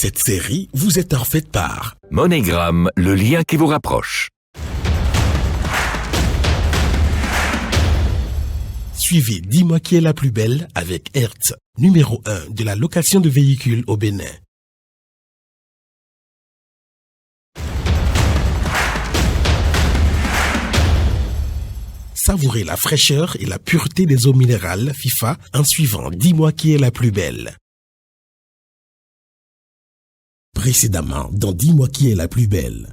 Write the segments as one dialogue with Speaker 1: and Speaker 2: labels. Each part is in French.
Speaker 1: Cette série vous est offerte par
Speaker 2: MoneyGram, le lien qui vous rapproche.
Speaker 1: Suivez Dis-moi qui est la plus belle avec Hertz, numéro 1 de la location de véhicules au Bénin. Savourez la fraîcheur et la pureté des eaux minérales FIFA en suivant Dis-moi qui est la plus belle. Précédemment, dans Dis-moi qui est la plus belle.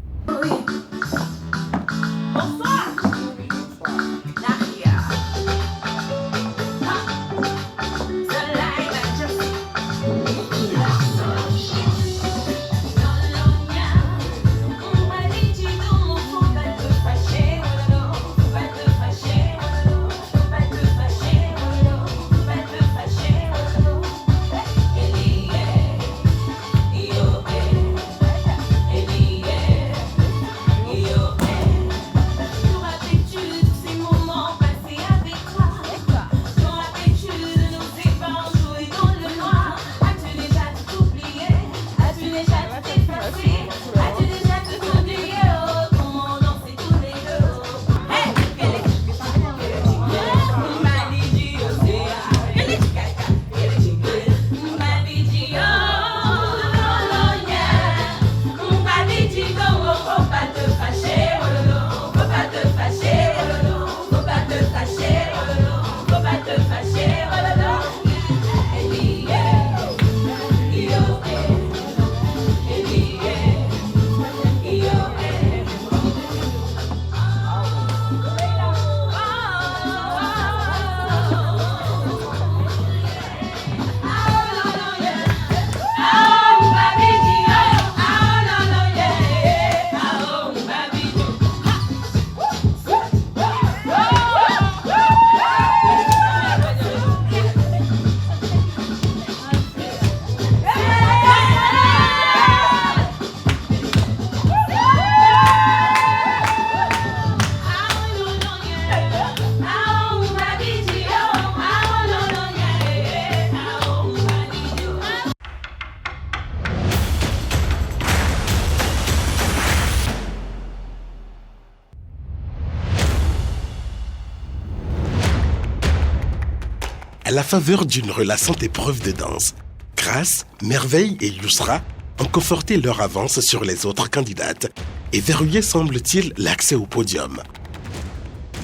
Speaker 1: À la faveur d'une relaxante épreuve de danse, Grâce, Merveille et Yousra ont conforté leur avance sur les autres candidates et verrouillé, semble-t-il, l'accès au podium.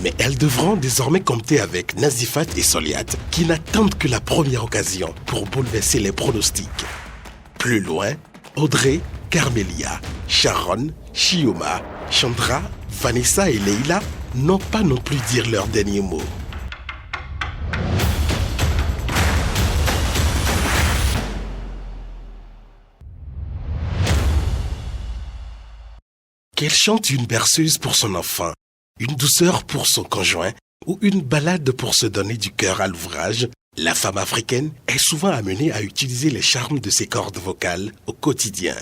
Speaker 1: Mais elles devront désormais compter avec Nazifat et Soliat qui n'attendent que la première occasion pour bouleverser les pronostics. Plus loin, Audrey, Carmelia, Sharon, Chioma, Chandra, Vanessa et Leila n'ont pas non plus dire leur dernier mot. Qu'elle chante une berceuse pour son enfant, une douceur pour son conjoint ou une ballade pour se donner du cœur à l'ouvrage, la femme africaine est souvent amenée à utiliser les charmes de ses cordes vocales au quotidien.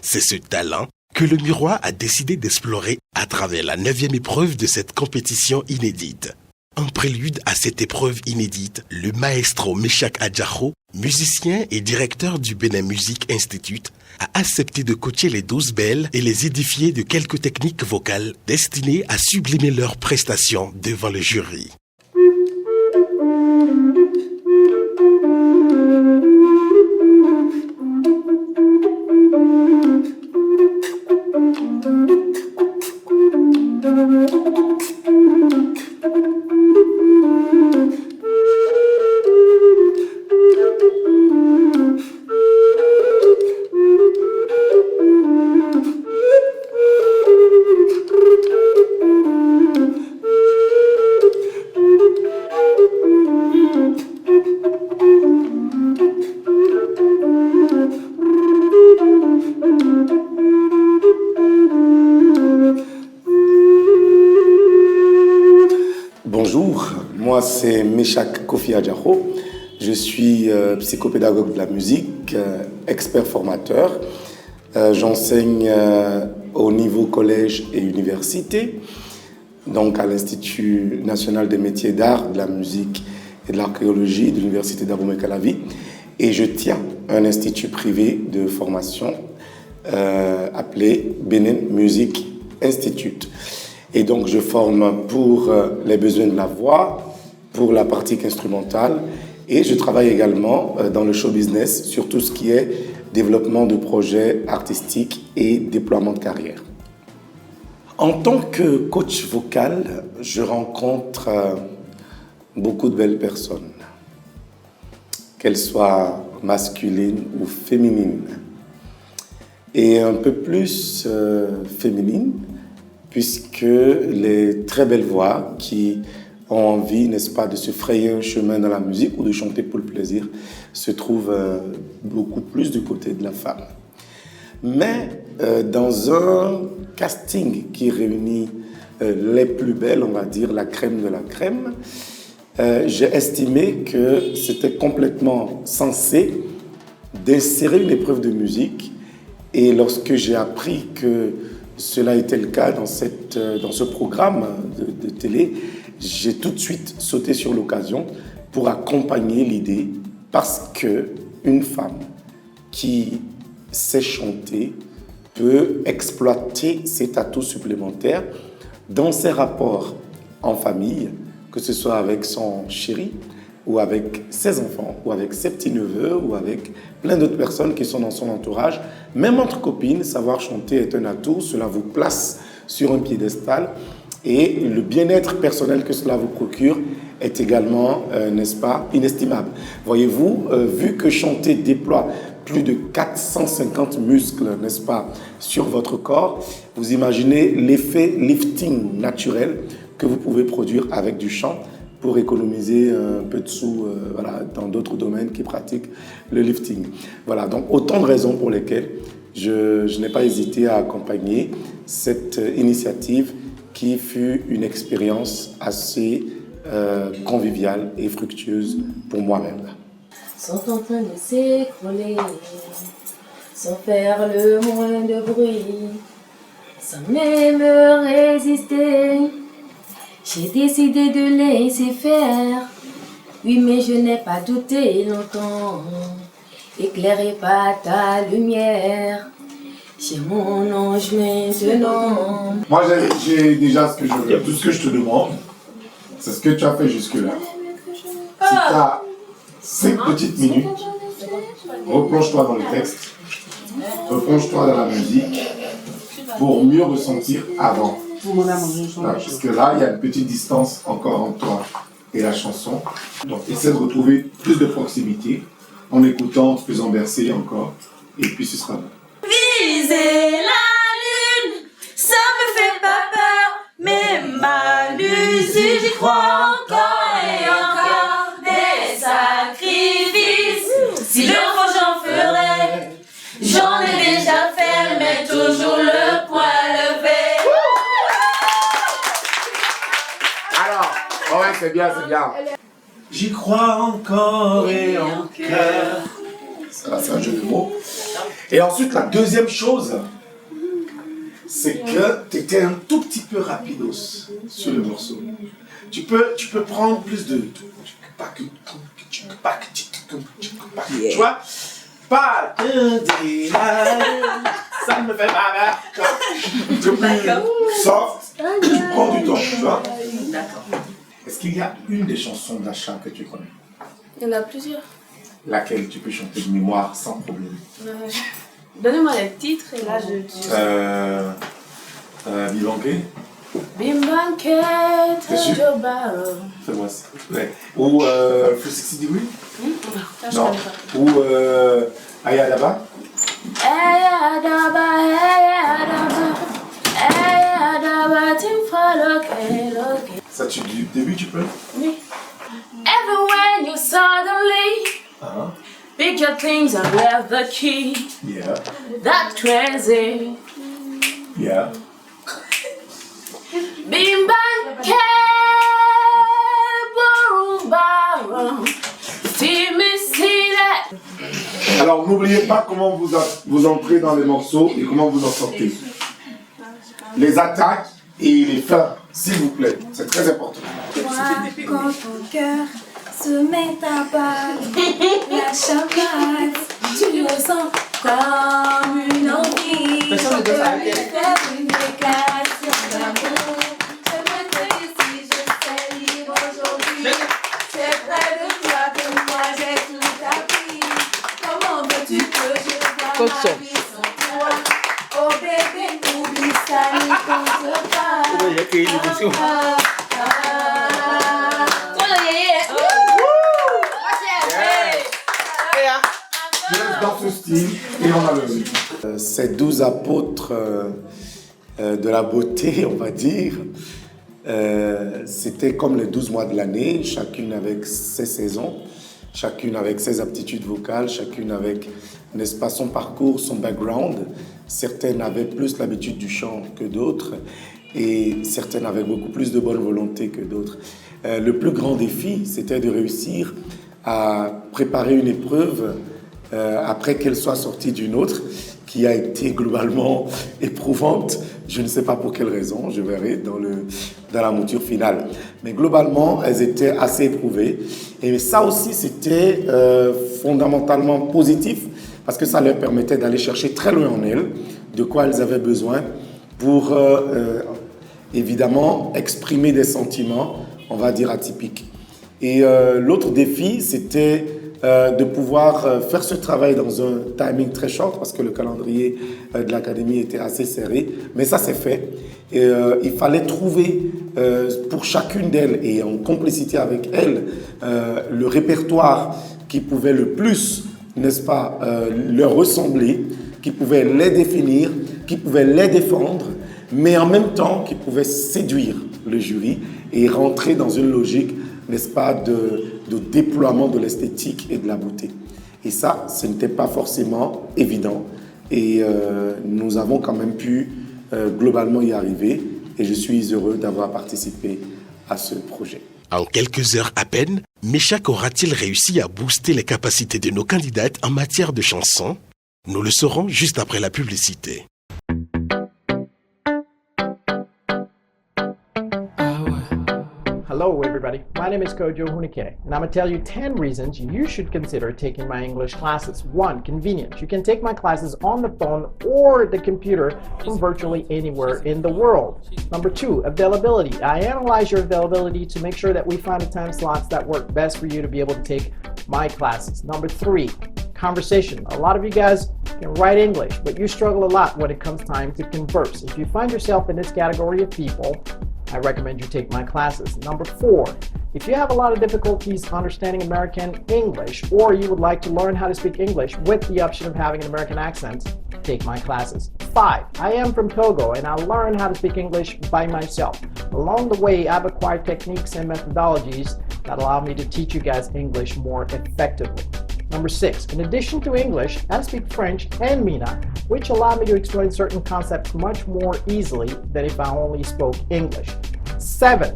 Speaker 1: C'est ce talent que le Miroir a décidé d'explorer à travers la 9e épreuve de cette compétition inédite. En prélude à cette épreuve inédite, le maestro Meshak Adjaro, musicien et directeur du Benin Music Institute, a accepté de coacher les 12 belles et les édifier de quelques techniques vocales destinées à sublimer leurs prestations devant le jury.
Speaker 3: Bonjour, moi c'est Meshak Kofi Adjaro. Je suis psychopédagogue de la musique, expert formateur. J'enseigne au niveau collège et université, donc à l'Institut national des métiers d'art, de la musique et de l'archéologie de l'Université d'Abomey-Calavi. Et je tiens un institut privé de formation appelé Benin Music Institute. Et donc je forme pour les besoins de la voix, pour la pratique instrumentale, et je travaille également dans le show business sur tout ce qui est développement de projets artistiques et déploiement de carrière. En tant que coach vocal, je rencontre beaucoup de belles personnes, qu'elles soient masculines ou féminines, et un peu plus féminines, puisque les très belles voix qui ont envie, n'est-ce pas, de se frayer un chemin dans la musique ou de chanter pour le plaisir, se trouvent beaucoup plus du côté de la femme. Mais dans un casting qui réunit les plus belles, on va dire, la crème de la crème, j'ai estimé que c'était complètement sensé d'insérer une épreuve de musique. Et lorsque j'ai appris que cela était le cas dans ce programme de télé, j'ai tout de suite sauté sur l'occasion pour accompagner l'idée, parce qu'une femme qui sait chanter peut exploiter ses atouts supplémentaires dans ses rapports en famille, que ce soit avec son chéri, ou avec ses enfants, ou avec ses petits-neveux, ou avec plein d'autres personnes qui sont dans son entourage. Même entre copines, savoir chanter est un atout, cela vous place sur un piédestal, et le bien-être personnel que cela vous procure est également, n'est-ce pas, inestimable. Voyez-vous, vu que chanter déploie plus de 450 muscles, n'est-ce pas, sur votre corps, vous imaginez l'effet lifting naturel que vous pouvez produire avec du chant pour économiser un peu de sous voilà, dans d'autres domaines qui pratiquent le lifting. Voilà, donc autant de raisons pour lesquelles je n'ai pas hésité à accompagner cette initiative qui fut une expérience assez conviviale et fructueuse pour moi-même.
Speaker 4: Sont en train de s'écrouler, sans faire le moins de bruit, sans même résister. J'ai décidé de laisser faire, oui, mais je n'ai pas douté longtemps. Éclairé par ta lumière, j'ai mon ange maintenant.
Speaker 3: Moi, j'ai déjà ce que je veux. Tout ce que je te demande, c'est ce que tu as fait jusque-là. Si tu as 5 petites minutes, replonge-toi dans le texte, replonge-toi dans la musique pour mieux ressentir avant. Parce que là, il y a une petite distance encore entre toi et la chanson. Donc, essaie de retrouver plus de proximité en écoutant, en te faisant verser encore, et puis ce sera bon.
Speaker 5: Viser la lune, ça me fait pas peur, mais m'alluser, j'y crois encore et encore. Des sacrifices, si le faut j'en ferai, j'en ai déjà fait, mais toujours le poing levé.
Speaker 3: Alors, ouais, c'est bien, c'est bien. J'y crois encore et encore. Ça, c'est un jeu de mots. Et ensuite, la deuxième chose, c'est que tu étais un tout petit peu rapidos sur le morceau. Tu peux prendre plus de... Tu vois, pas de ça me fait pas peur. Tu plus soft, tu prends du temps, tu vois.
Speaker 5: D'accord.
Speaker 3: Est-ce qu'il y a une des chansons d'Acha que tu connais?
Speaker 4: Il y en a plusieurs.
Speaker 3: Laquelle tu peux chanter de mémoire sans problème?
Speaker 4: Donnez-moi les titres et là je dis.
Speaker 3: Bibanké?
Speaker 4: Bimbanké, Joba.
Speaker 3: Fais-moi ça. Ouais. Ou Free 60 Degree?
Speaker 4: Je
Speaker 3: Non.
Speaker 4: connais pas.
Speaker 3: Ou Ayadaba?
Speaker 4: Ayadaba, Ayadaba, Timfaloke.
Speaker 3: Ça, du début, tu peux?
Speaker 4: Oui. Even when you suddenly pick your things and left the key,
Speaker 3: Yeah.
Speaker 4: that crazy.
Speaker 3: Yeah.
Speaker 4: Bimbanké, Borumba, Timisile.
Speaker 3: Alors, n'oubliez pas comment vous entrez dans les morceaux et comment vous en sortez. Les attaques et les fins, s'il vous plaît. C'est très important.
Speaker 5: Quand ton cœur
Speaker 4: se met à battre, la chamade, tu ressens comme une envie de lui faire une déclaration d'amour. J'aimerais te dire si je serais libre aujourd'hui, c'est près de toi que moi j'ai tout appris. Comment veux-tu que je vois ma vie sans toi? Oh bébé, n'oublie ça, n'y compte pas.
Speaker 3: Dans ce style, et on a le... Ces 12 apôtres de la beauté, on va dire, c'était comme les 12 mois de l'année, chacune avec ses saisons, chacune avec ses aptitudes vocales, chacune avec, n'est-ce pas, son parcours, son background. Certaines avaient plus l'habitude du chant que d'autres, et certaines avaient beaucoup plus de bonne volonté que d'autres. Le plus grand défi, c'était de réussir à préparer une épreuve après qu'elle soit sortie d'une autre, qui a été globalement éprouvante. Je ne sais pas pour quelle raison, je verrai dans la mouture finale. Mais globalement, elles étaient assez éprouvées. Et ça aussi, c'était fondamentalement positif, parce que ça leur permettait d'aller chercher très loin en elles de quoi elles avaient besoin pour, évidemment, exprimer des sentiments, on va dire, atypiques. Et l'autre défi, c'était de pouvoir faire ce travail dans un timing très short, parce que le calendrier de l'académie était assez serré, mais ça c'est fait. Et, il fallait trouver pour chacune d'elles, et en complicité avec elles, le répertoire qui pouvait le plus, n'est-ce pas, leur ressembler, qui pouvait les définir, qui pouvait les défendre, mais en même temps qui pouvait séduire le jury et rentrer dans une logique, n'est-ce pas, de déploiement de l'esthétique et de la beauté. Et ça, ce n'était pas forcément évident. Et nous avons quand même pu globalement y arriver. Et je suis heureux d'avoir participé à ce projet.
Speaker 1: En quelques heures à peine, Méchac aura-t-il réussi à booster les capacités de nos candidates en matière de chansons? Nous le saurons juste après la publicité.
Speaker 6: Hello everybody, my name is Kojo Hunike, and I'm going to tell you 10 reasons you should consider taking my English classes. 1. Convenience. You can take my classes on the phone or the computer from virtually anywhere in the world. Number 2. Availability. I analyze your availability to make sure that we find the time slots that work best for you to be able to take my classes. Number 3. Conversation. A lot of you guys can write English, but you struggle a lot when it comes time to converse. If you find yourself in this category of people, I recommend you take my classes. Number 4, if you have a lot of difficulties understanding American English, or you would like to learn how to speak English with the option of having an American accent, take my classes. 5, I am from Togo and I learned how to speak English by myself. Along the way, I've acquired techniques and methodologies that allow me to teach you guys English more effectively. Number 6, in addition to English, I speak French and Mina, which allow me to explain certain concepts much more easily than if I only spoke English. 7,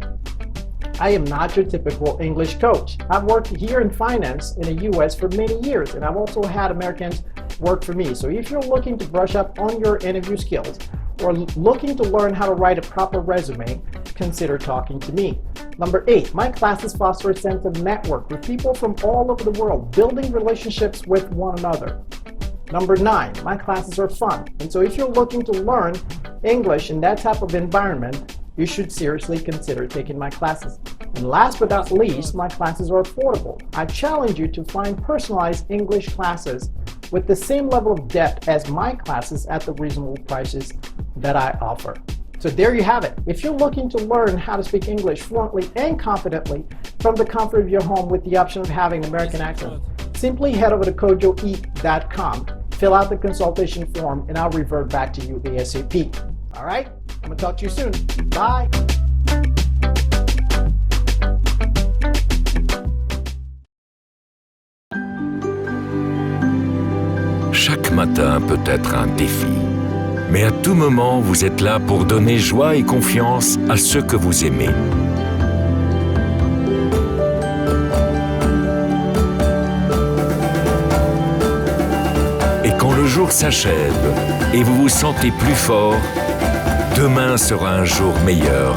Speaker 6: I am not your typical English coach. I've worked here in finance in the US for many years, and I've also had Americans work for me. So if you're looking to brush up on your interview skills or looking to learn how to write a proper resume, consider talking to me. Number 8, my classes foster a sense of network with people from all over the world, building relationships with one another. Number 9, my classes are fun. And so if you're looking to learn English in that type of environment, you should seriously consider taking my classes. And last but not least, my classes are affordable. I challenge you to find personalized English classes with the same level of depth as my classes at the reasonable prices that I offer. So there you have it. If you're looking to learn how to speak English fluently and confidently from the comfort of your home with the option of having an American accent, simply head over to kojoe.com, fill out the consultation form, and I'll revert back to you ASAP. All right? I'm going to talk to you soon. Bye.
Speaker 2: Chaque matin peut être un défi. Mais à tout moment, vous êtes là pour donner joie et confiance à ceux que vous aimez. Et quand le jour s'achève et vous vous sentez plus fort, demain sera un jour meilleur.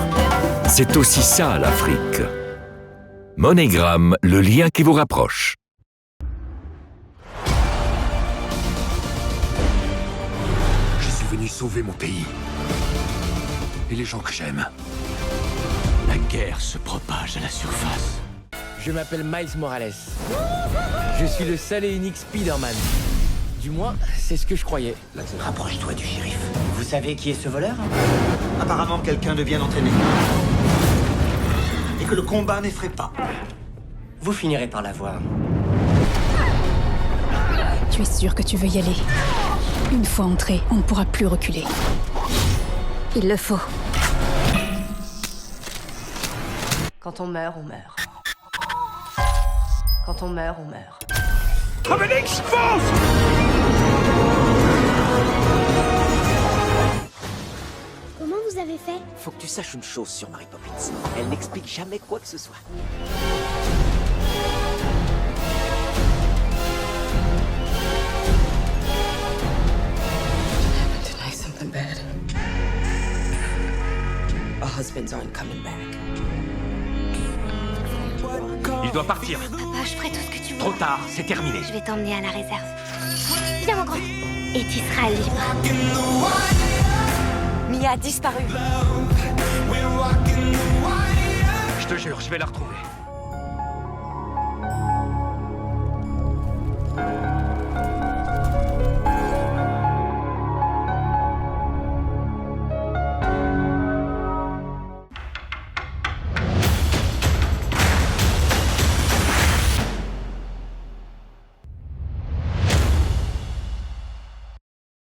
Speaker 2: C'est aussi ça l'Afrique. Monégramme, le lien qui vous rapproche.
Speaker 7: Je suis venu sauver mon pays. Et les gens que j'aime. La guerre se propage à la surface.
Speaker 8: Je m'appelle Miles Morales. Je suis le seul et unique Spider-Man. Du moins, c'est ce que je croyais.
Speaker 7: Rapproche-toi du shérif.
Speaker 8: Vous savez qui est ce voleur?
Speaker 9: Apparemment, quelqu'un de bien entraîné. Et que le combat n'effraie pas.
Speaker 8: Vous finirez par la voir.
Speaker 10: Tu es sûr que tu veux y aller? Une fois entré, on ne pourra plus reculer. Il le faut.
Speaker 5: Quand on meurt, on meurt. Quand on meurt, on meurt.
Speaker 7: Obélix, fonce!
Speaker 11: Comment vous avez fait?
Speaker 8: Faut que tu saches une chose sur Mary Poppins. Elle n'explique jamais quoi que ce soit.
Speaker 5: Tonight, something bad. Our husbands aren't coming back.
Speaker 7: Il doit partir.
Speaker 11: Papa, je ferai tout ce que tu veux.
Speaker 7: Trop tard, c'est terminé.
Speaker 11: Je vais t'emmener à la réserve. Viens, mon grand. Et tu seras libre.
Speaker 5: Mia a disparu.
Speaker 7: Je te jure, je vais la retrouver.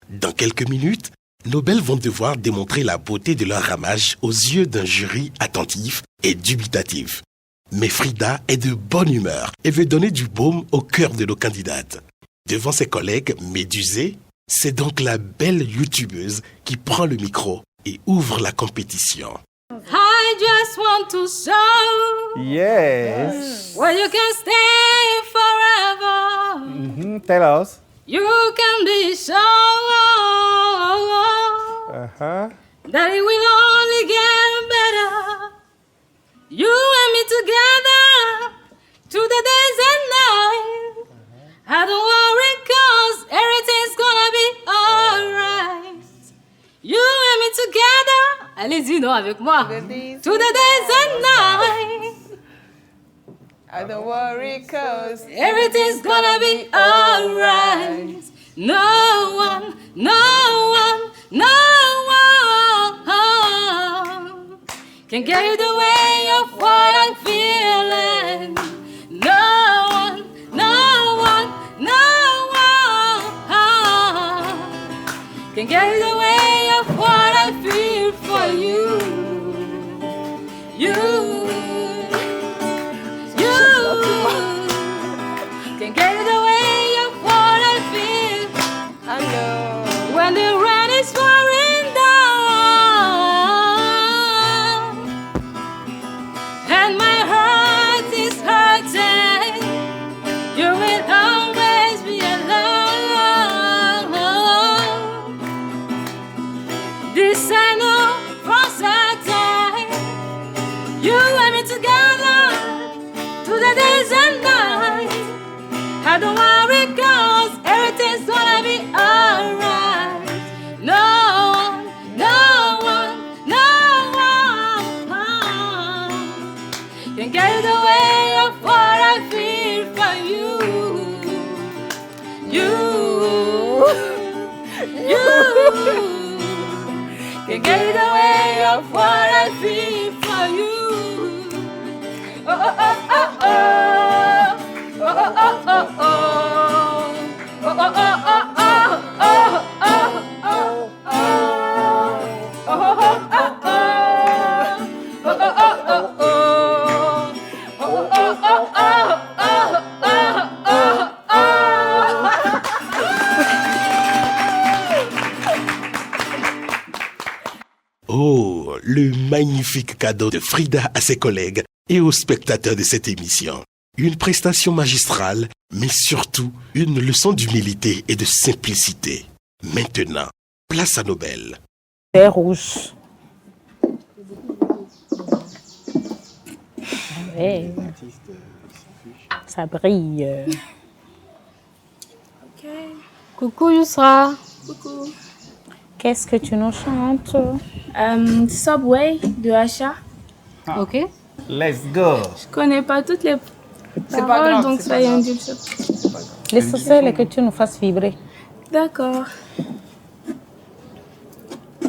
Speaker 1: Dans quelques minutes, nos belles vont devoir démontrer la beauté de leur ramage aux yeux d'un jury attentif et dubitatif. Mais Frida est de bonne humeur et veut donner du baume au cœur de nos candidates. Devant ses collègues médusés, c'est donc la belle youtubeuse qui prend le micro et ouvre la compétition.
Speaker 4: I just want to show
Speaker 12: Yes.
Speaker 4: where you can stay forever.
Speaker 12: Tell us.
Speaker 4: You can be sure that it will only get better. You and me together through the days and nights. I don't worry 'cause everything's gonna be alright. You and me together. Allez-y, non, avec moi. Through the days and nights.
Speaker 13: I don't worry 'cause
Speaker 4: everything's gonna be alright. No one, no one, no one can get you the way of what I'm feeling. No one, no one, no one can get you the way of what I feel for you. You. Can get in the way of what I feel.
Speaker 13: I know
Speaker 4: when the rain is pouring down and my heart is hurting. You will always be alone. This I know for certain. You and me together to the days and nights. I don't worry 'cause everything's gonna be alright. No one, no one, no one can get in the way of what I feel for you. You can get in the way of what I feel for you. Oh, oh, oh, oh, oh. Oh, oh, oh, oh, oh. Oh, oh, oh, oh, oh, oh, oh, oh, oh. Oh, oh, oh, oh, oh. Oh, oh, oh, oh, oh. Oh, oh, oh,
Speaker 1: Oh, le magnifique cadeau de Frida à ses collègues et aux spectateurs de cette émission. Une prestation magistrale, mais surtout une leçon d'humilité et de simplicité. Maintenant, place à nos belles.
Speaker 13: Thé rouge.
Speaker 14: Ouais. Ça brille.
Speaker 4: Ok.
Speaker 14: Coucou Yousra.
Speaker 4: Coucou.
Speaker 14: Qu'est-ce que tu nous chantes?
Speaker 4: Subway de Asha.
Speaker 14: Ok.
Speaker 12: Let's go.
Speaker 4: Je connais pas toutes les
Speaker 13: pas
Speaker 4: paroles,
Speaker 13: grave,
Speaker 4: donc
Speaker 13: c'est pas
Speaker 4: soyez
Speaker 13: grave.
Speaker 4: indulgents.
Speaker 14: L'essentiel est que tu nous fasses vibrer.
Speaker 4: D'accord.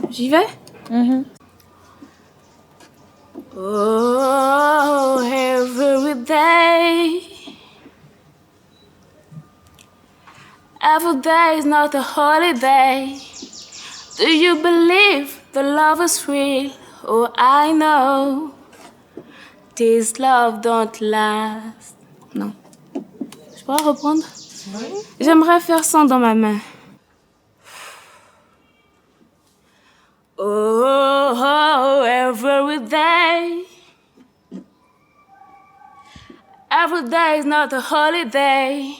Speaker 4: J'y vais? Oh, every day. Every day is not a holiday. Do you believe the love is real? Oh, I know. This love don't last. Non. Je pourrais reprendre? J'aimerais faire ça dans ma main. Oh, every day. Every day is not a holiday.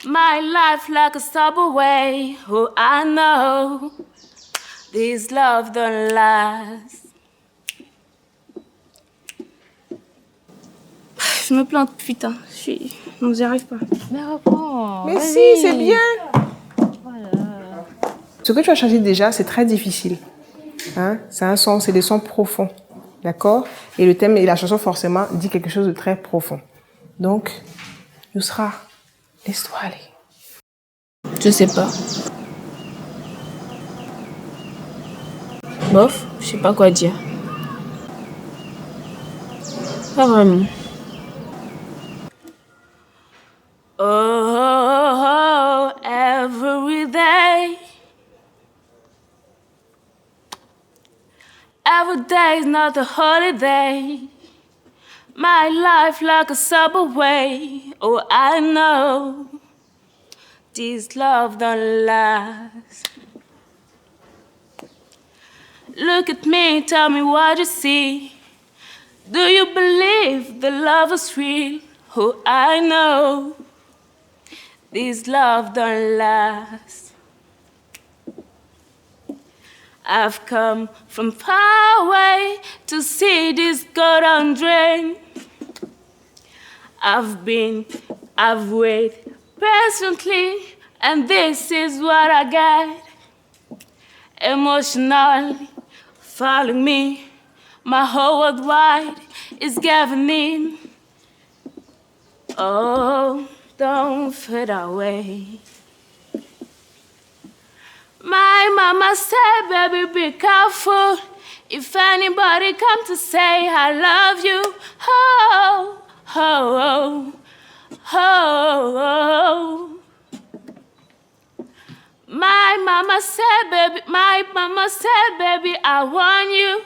Speaker 4: My life like a subway. Oh, I know. This love don't last. Je me plante, putain. Non, j'y arrive pas.
Speaker 14: Mais reprends.
Speaker 13: Mais
Speaker 14: vas-y.
Speaker 13: si, c'est bien. Ce que tu as chanté déjà, c'est très difficile. Hein? C'est des sons profonds. D'accord? Et le thème et la chanson, forcément, dit quelque chose de très profond. Donc, Yousra, laisse-toi aller.
Speaker 4: Je sais pas. Bof, je sais pas quoi dire. Pas vraiment. Oh, every day. Every day is not a holiday. My life like a subway. Oh, I know. This love don't last. Look at me, tell me what you see. Do you believe the love is real? Oh, I know. This love don't last. I've come from far away to see this golden drain. I've waited patiently, and this is what I get. Emotionally following me, my whole world wide is giving in. Oh, don't fade away. My mama said, baby, be careful. If anybody come to say I love you, oh, oh, oh, oh. My mama said, baby, I want you.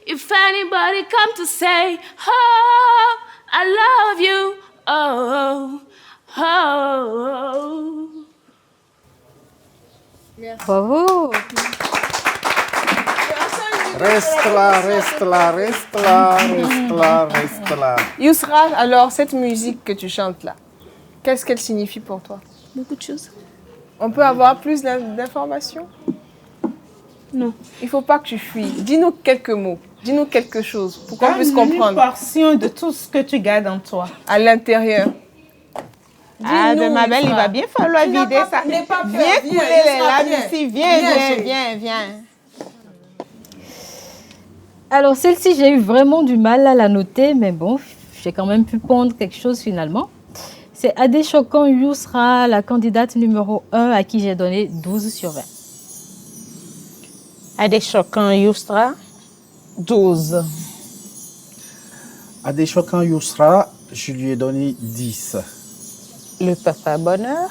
Speaker 4: If anybody come to say, oh, I love you, oh, oh, oh.
Speaker 14: Bravo.
Speaker 12: Reste là, reste là, reste là, reste là, reste là.
Speaker 13: Yousra, alors, cette musique que tu chantes là, qu'est-ce qu'elle signifie pour toi?
Speaker 4: Beaucoup de choses.
Speaker 13: On peut avoir plus d'informations?
Speaker 4: Non.
Speaker 13: Il ne faut pas que tu fuis. Dis-nous quelques mots. Dis-nous quelque chose pour qu'on puisse comprendre.
Speaker 15: Une portion de tout ce que tu gardes en toi.
Speaker 13: À l'intérieur.
Speaker 15: Ah, ben ma belle, il va bien falloir vider ça. Viens couler les larmes ici. Viens.
Speaker 14: Alors, celle-ci, j'ai eu vraiment du mal à la noter, mais bon, j'ai quand même pu pondre quelque chose finalement. C'est Adéchokan Yousra, la candidate numéro 1 à qui j'ai donné 12 sur 20.
Speaker 15: Adéchokan Yousra, 12.
Speaker 12: Adéchokan Yousra, je lui ai donné 10.
Speaker 15: Le papa bonheur?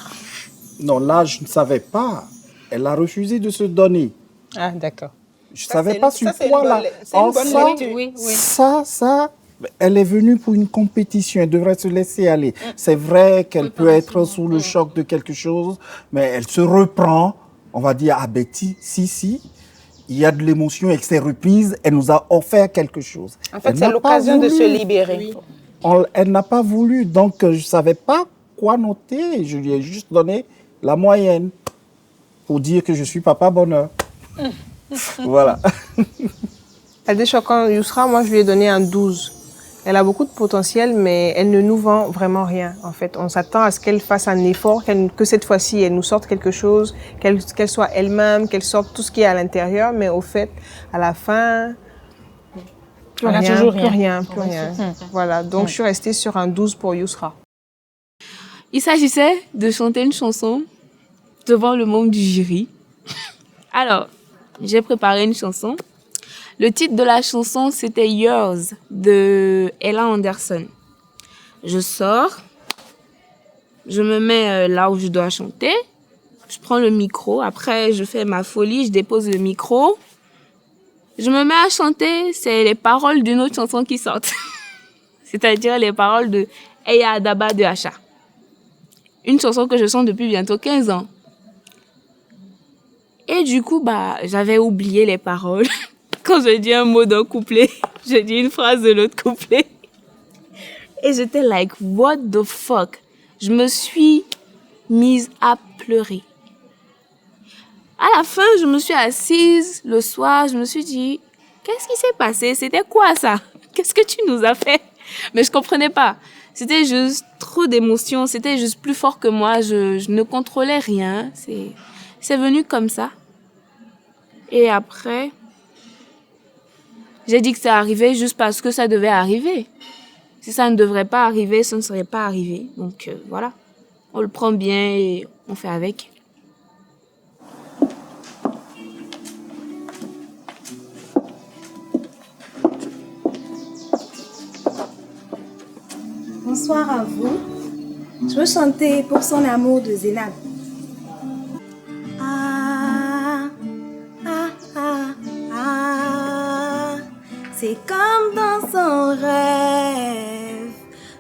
Speaker 12: Non, là, je ne savais pas. Elle a refusé de se donner.
Speaker 15: Ah, d'accord.
Speaker 12: Je ne savais pas sur quoi, là. En ça, ça, elle est venue pour une compétition. Elle devrait se laisser aller. C'est vrai qu'elle peut être sous le choc de quelque chose, mais elle se reprend. On va dire, ah Betty, si, il y a de l'émotion, elle s'est reprise, elle nous a offert quelque chose.
Speaker 15: En fait, c'est l'occasion de se libérer.
Speaker 12: Elle n'a pas voulu, donc je ne savais pas quoi noter. Je lui ai juste donné la moyenne pour dire que je suis papa bonheur. Voilà.
Speaker 13: Adéchokan Yousra, moi, je lui ai donné un 12. Elle a beaucoup de potentiel, mais elle ne nous vend vraiment rien, en fait. On s'attend à ce qu'elle fasse un effort, que cette fois-ci, elle nous sorte quelque chose, qu'elle soit elle-même, qu'elle sorte tout ce qui est à l'intérieur, mais au fait, à la fin, plus rien. Voilà, donc je suis restée sur un 12 pour Yousra.
Speaker 16: Il s'agissait de chanter une chanson devant le membre du jury. Alors, j'ai préparé une chanson. Le titre de la chanson, c'était Yours de Ella Anderson. Je sors, je me mets là où je dois chanter, je prends le micro, après je fais ma folie, je dépose le micro, je me mets à chanter, c'est les paroles d'une autre chanson qui sortent. C'est-à-dire les paroles de Eya Adaba de Asha. Une chanson que je chante depuis bientôt 15 ans. Et du coup, j'avais oublié les paroles. Quand je dis un mot d'un couplet, je dis une phrase de l'autre couplet. Et j'étais like, what the fuck? Je me suis mise à pleurer. À la fin, je me suis assise le soir, je me suis dit, qu'est-ce qui s'est passé? C'était quoi ça? Qu'est-ce que tu nous as fait? Mais je comprenais pas. C'était juste trop d'émotions, c'était juste plus fort que moi, je ne contrôlais rien. C'est venu comme ça. Et après, j'ai dit que ça arrivait juste parce que ça devait arriver. Si ça ne devrait pas arriver, ça ne serait pas arrivé. Donc voilà, on le prend bien et on fait avec.
Speaker 4: Bonsoir à vous. Je veux chanter Pour son amour de Zénab. C'est comme dans son rêve,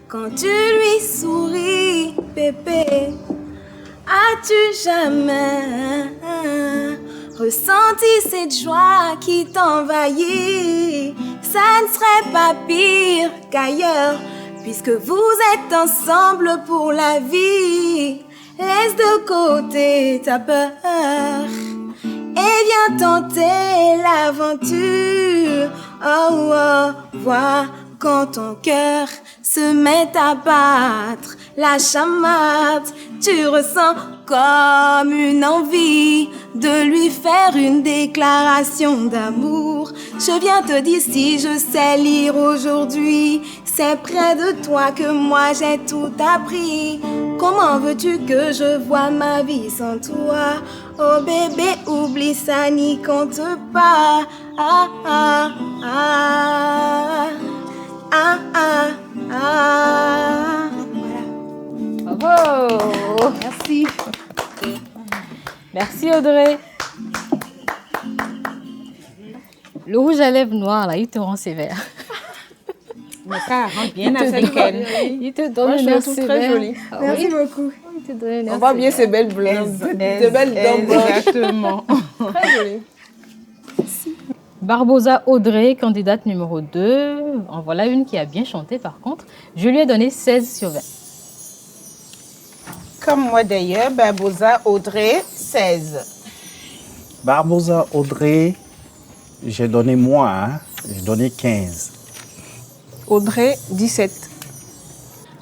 Speaker 4: quand tu lui souris, bébé. As-tu jamais ressenti cette joie qui t'envahit? Ça ne serait pas pire qu'ailleurs, puisque vous êtes ensemble pour la vie. Laisse de côté ta peur et viens tenter l'aventure. Oh, oh, vois quand ton cœur se met à battre la chamade, tu ressens comme une envie de lui faire une déclaration d'amour. Je viens te dire, si je sais lire aujourd'hui, c'est près de toi que moi j'ai tout appris. Comment veux-tu que je vois ma vie sans toi? Oh bébé, oublie ça, n'y compte pas. Ah ah ah ah ah ah.
Speaker 14: Voilà. Bravo. Merci. Merci Audrey. Le rouge à lèvres noir là, il te rend sévère.
Speaker 15: Mais ça rentre bien africaine.
Speaker 14: Il te donne une air sévère.
Speaker 13: Très jolie.
Speaker 14: Ah,
Speaker 13: Merci
Speaker 14: oui.
Speaker 13: beaucoup.
Speaker 14: Il te donne une air
Speaker 13: On voit bien
Speaker 14: sévère.
Speaker 13: ces belles blondes, ces belles dents blanches.
Speaker 15: Exactement.
Speaker 13: Très jolie.
Speaker 14: Barbosa Audrey, candidate numéro 2. En voilà une qui a bien chanté par contre. Je lui ai donné 16 sur 20.
Speaker 15: Comme moi d'ailleurs, Barbosa Audrey, 16.
Speaker 12: Barbosa Audrey, j'ai donné moins, hein? J'ai donné 15.
Speaker 13: Audrey, 17.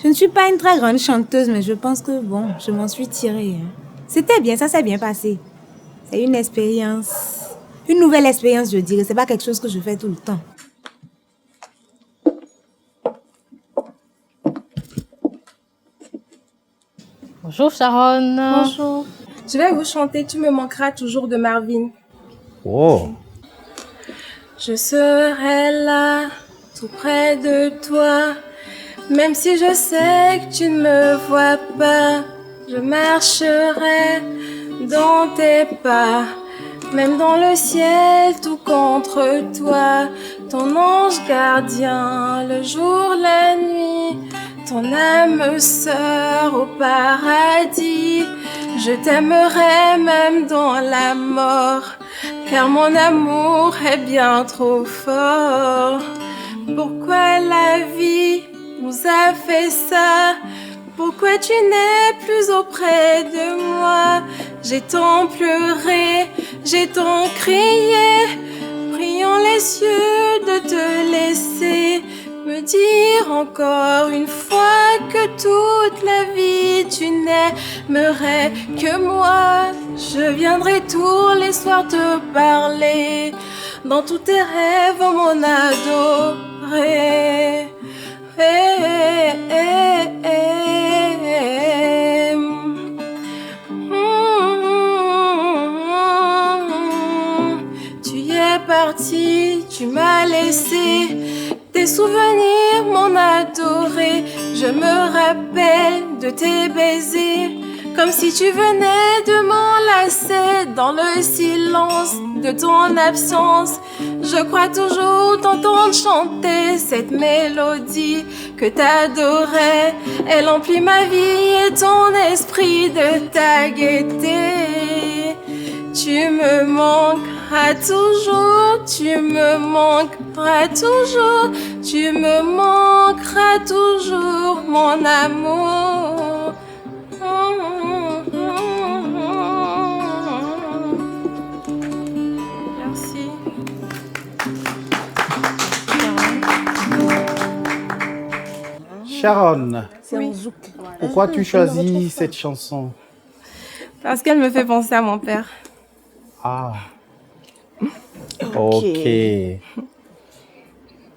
Speaker 4: Je ne suis pas une très grande chanteuse, mais je pense que bon, je m'en suis tirée. C'était bien, ça s'est bien passé. C'est une expérience, une nouvelle expérience, je dirais. C'est pas quelque chose que je fais tout le temps.
Speaker 14: Bonjour Sharon.
Speaker 17: Bonjour. Je vais vous chanter Tu me manqueras toujours de Marvin.
Speaker 12: Oh!
Speaker 17: Je serai là, tout près de toi. Même si je sais que tu ne me vois pas, je marcherai dans tes pas. Même dans le ciel, tout contre toi. Ton ange gardien, le jour, la nuit. Ton âme sœur au paradis. Je t'aimerai même dans la mort, car mon amour est bien trop fort. Pourquoi la vie nous a fait ça? Pourquoi tu n'es plus auprès de moi? J'ai tant pleuré, j'ai tant crié, priant les cieux de te laisser me me dire encore une fois que toute la vie tu n'aimerais que moi. Je viendrai tous les soirs te parler, dans tous tes rêves, oh mon adoré. Tu es parti, tu m'as laissé tes souvenirs, mon adoré. Je me rappelle de tes baisers, comme si tu venais de m'enlacer dans le silence de ton absence. Je crois toujours t'entendre chanter cette mélodie que t'adorais. Elle emplit ma vie et ton esprit de ta gaieté. Tu me manqueras toujours, tu me manqueras toujours, tu me manqueras toujours, mon amour. Merci.
Speaker 12: Sharon,
Speaker 17: Oui.
Speaker 12: pourquoi tu choisis cette chanson?
Speaker 17: Parce qu'elle me fait penser à mon père.
Speaker 12: Ah. Ok.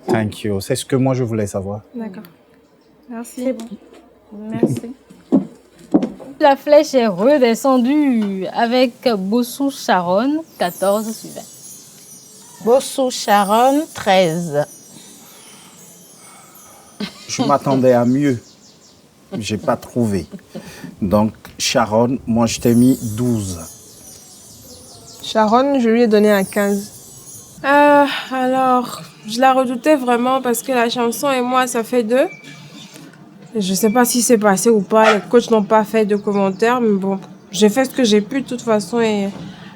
Speaker 12: Thank you. C'est ce que moi je voulais savoir.
Speaker 17: D'accord. Merci.
Speaker 14: C'est bon. Merci. La flèche est redescendue avec Bossou Sharon, 14 sur 20.
Speaker 15: Bossou Sharon, 13.
Speaker 12: Je m'attendais à mieux. J'ai pas trouvé. Donc, Sharon, moi je t'ai mis 12.
Speaker 13: Sharon, je lui ai donné un 15.
Speaker 17: Alors, je la redoutais vraiment parce que la chanson et moi, ça fait 2. Je sais pas si c'est passé ou pas. Les coachs n'ont pas fait de commentaires, mais bon, j'ai fait ce que j'ai pu de toute façon et